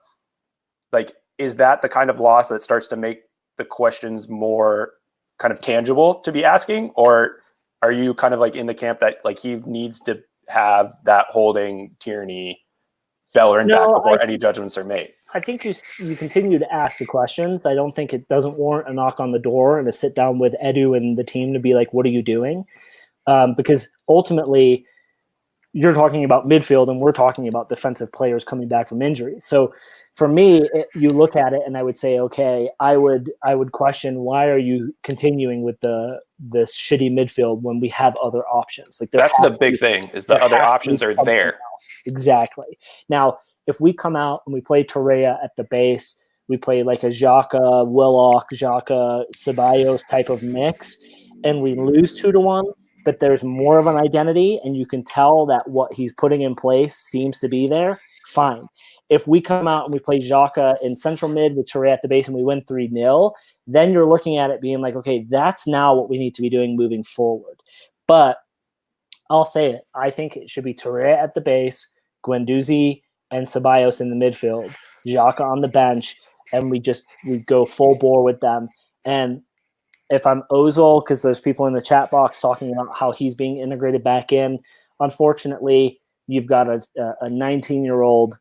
C: Like, is that the kind of loss that starts to make the questions more kind of tangible to be asking? Or are you kind of like in the camp that, like, he needs to have that Holding, Tierney, Bellerin back before any judgments are made?
B: I think you continue to ask the questions. I don't think it doesn't warrant a knock on the door and a sit down with Edu and the team to be like, what are you doing? Because ultimately you're talking about midfield and we're talking about defensive players coming back from injuries. So for me, you look at it and I would say, okay, I would question, why are you continuing with this shitty midfield when we have other options? Like,
C: that's the big thing, is the other options are there.
B: Else. Exactly. Now, if we come out and we play Torreira at the base, we play like a Xhaka, Willock, Xhaka, Ceballos type of mix, and we lose 2-1, but there's more of an identity and you can tell that what he's putting in place seems to be there, fine. If we come out and we play Xhaka in central mid with Torreira at the base and we win 3-0, then you're looking at it being like, okay, that's now what we need to be doing moving forward. But I'll say it. I think it should be Torreira at the base, Guendouzi and Ceballos in the midfield, Xhaka on the bench, and we go full bore with them. And if I'm Ozil, because there's people in the chat box talking about how he's being integrated back in, unfortunately, you've got a 19-year-old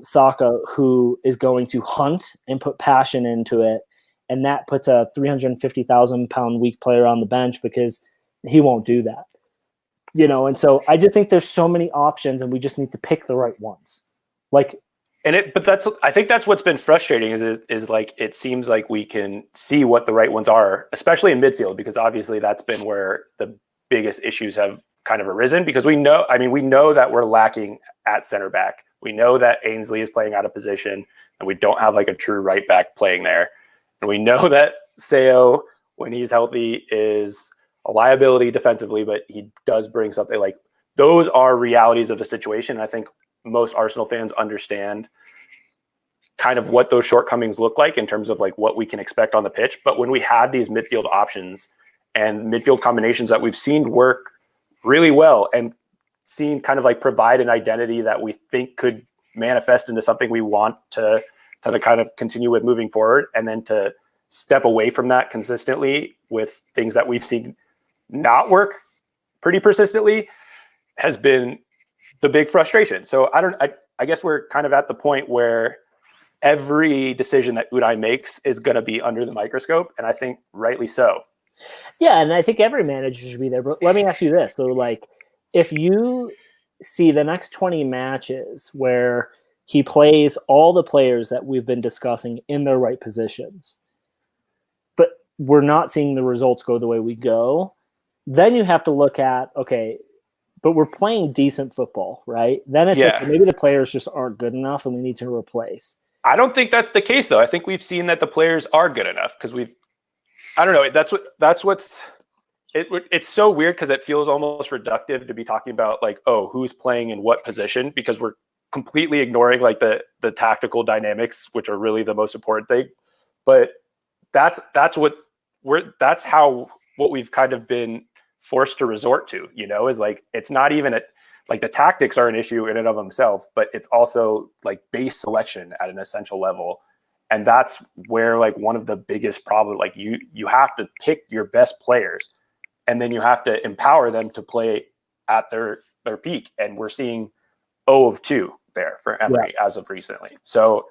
B: Saka who is going to hunt and put passion into it, and that puts a 350,000-pound weak player on the bench because he won't do that. And so I just think there's so many options, and we just need to pick the right ones. I think that's what's been frustrating is like, it seems like we can see what the right ones are, especially in midfield, because obviously that's been where the biggest issues have kind of arisen, because we know that we're lacking at center back. We know that Ainsley is playing out of position and we don't have like a true right back playing there. And we know that Seo, when he's healthy, is a liability defensively, but he does bring something. Like, those are realities of the situation. I think most Arsenal fans understand kind of what those shortcomings look like in terms of like what we can expect on the pitch. But when we have these midfield options and midfield combinations that we've seen work really well and seen kind of like provide an identity that we think could manifest into something we want to kind of continue with moving forward, and then to step away from that consistently with things that we've seen not work pretty persistently, has been the big frustration. So I guess we're kind of at the point where every decision that Unai makes is going to be under the microscope, and I think rightly so. Yeah, and I think every manager should be there. But let me ask you this. So, like, if you see the next 20 matches where he plays all the players that we've been discussing in their right positions, but we're not seeing the results go the way we go, then you have to look at, okay, but we're playing decent football, right? Then it's like, maybe the players just aren't good enough and we need to replace.
C: I don't think that's the case, though. I think we've seen that the players are good enough, because I don't know. It's so weird, because it feels almost reductive to be talking about like, oh, who's playing in what position, because we're completely ignoring like the tactical dynamics, which are really the most important thing. But that's how what we've kind of been forced to resort to, is like, it's not even like the tactics are an issue in and of themselves, but it's also like base selection at an essential level. And that's where like one of the biggest problems, like you have to pick your best players and then you have to empower them to play at their peak. And we're seeing 0 of 2 there for Emery as of recently. So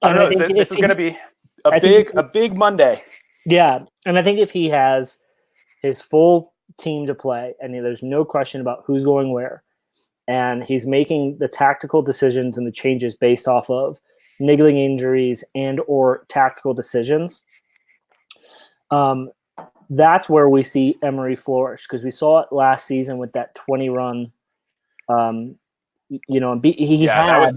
C: I don't know, this is going to be a big Monday.
B: Yeah. And I think if he has his full team to play, and there's no question about who's going where, and he's making the tactical decisions and the changes based off of niggling injuries and or tactical decisions, that's where we see Emery flourish, because we saw it last season with that 20 run. He had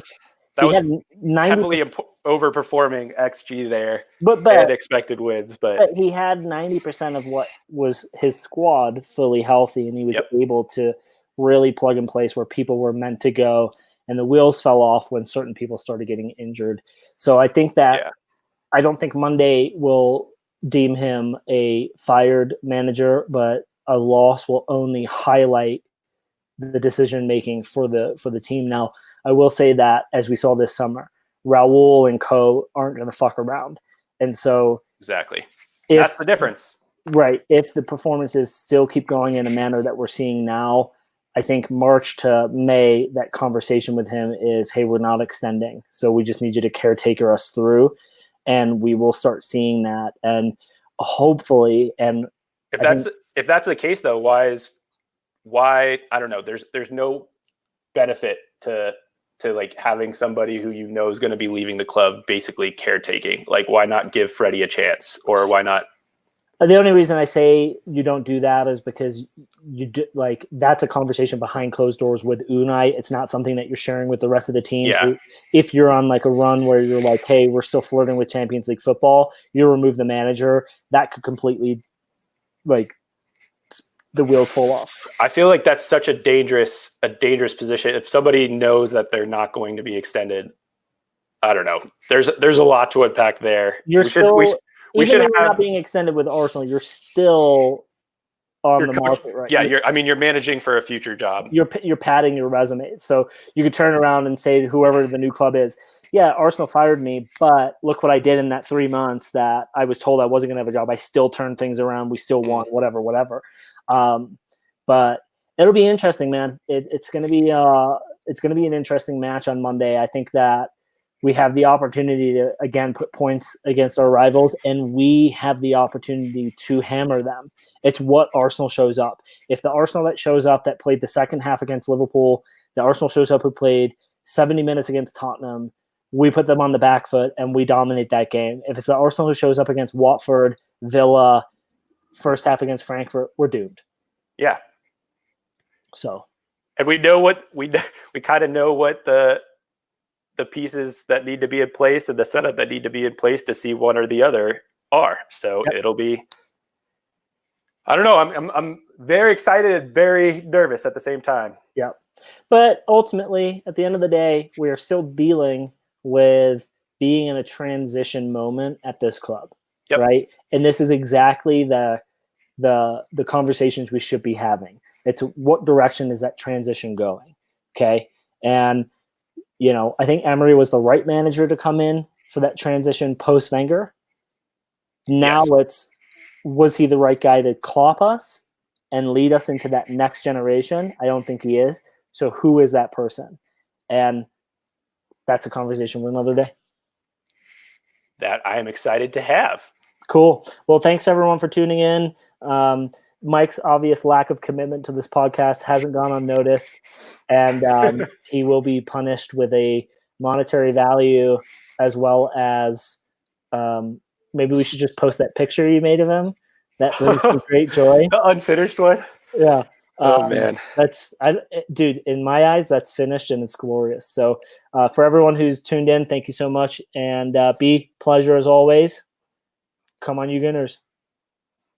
B: 90,
C: heavily overperforming XG there,
B: but
C: and expected wins.
B: But he had 90% of what was his squad fully healthy, and he was able to really plug in place where people were meant to go, and the wheels fell off when certain people started getting injured. So I think that I don't think Monday will deem him a fired manager, but a loss will only highlight the decision making for the team. Now, I will say that, as we saw this summer, Raul and co aren't going to fuck around, and so
C: exactly that's the difference,
B: right? If the performances still keep going in a manner that we're seeing now, I think March to May, that conversation with him is, hey, we're not extending, so we just need you to caretaker us through, and we will start seeing that, and hopefully, and
C: if that's the case, though, why I don't know. There's no benefit to like having somebody who is going to be leaving the club basically caretaking. Like, why not give Freddie a chance, or why not?
B: The only reason I say you don't do that is because that's a conversation behind closed doors with Unai. It's not something that you're sharing with the rest of the team.
C: Yeah.
B: So if you're on like a run where you're like, hey, we're still flirting with Champions League football, you remove the manager, that could completely like the wheels fall off.
C: I feel like that's such a dangerous position. If somebody knows that they're not going to be extended, I don't know. There's a lot to unpack there.
B: You're not being extended with Arsenal. You're still on the market, right?
C: Yeah, you're managing for a future job.
B: You're padding your resume, so you could turn around and say to whoever the new club is, yeah, Arsenal fired me, but look what I did in that 3 months that I was told I wasn't going to have a job. I still turned things around. We still won, whatever. But it'll be interesting, man. It's going to be an interesting match on Monday. I think that we have the opportunity to again put points against our rivals, and we have the opportunity to hammer them. It's what Arsenal shows up. If the Arsenal that shows up that played the second half against Liverpool, the Arsenal shows up who played 70 minutes against Tottenham, we put them on the back foot and we dominate that game. If it's the Arsenal who shows up against Watford, Villa, first half against Frankfurt, we're doomed.
C: Yeah.
B: So,
C: and we kind of know what the pieces that need to be in place and the setup that need to be in place to see one or the other are. So It'll be, I don't know. I'm very excited and very nervous at the same time.
B: Yeah. But ultimately, at the end of the day, we are still dealing with being in a transition moment at this club.
C: Yep.
B: Right. And this is exactly the conversations we should be having. It's what direction is that transition going? Okay. And, I think Emery was the right manager to come in for that transition post Wenger. Now was he the right guy to Klopp us and lead us into that next generation? I don't think he is. So who is that person? And that's a conversation for another day.
C: That I am excited to have.
B: Cool. Well, thanks everyone for tuning in. Mike's obvious lack of commitment to this podcast hasn't gone unnoticed, and he will be punished with a monetary value, as well as maybe we should just post that picture you made of him. That brings me great joy.
C: The unfinished one.
B: Yeah.
C: Oh man,
B: dude. In my eyes, that's finished and it's glorious. So, for everyone who's tuned in, thank you so much, and pleasure as always. Come on, you Gooners.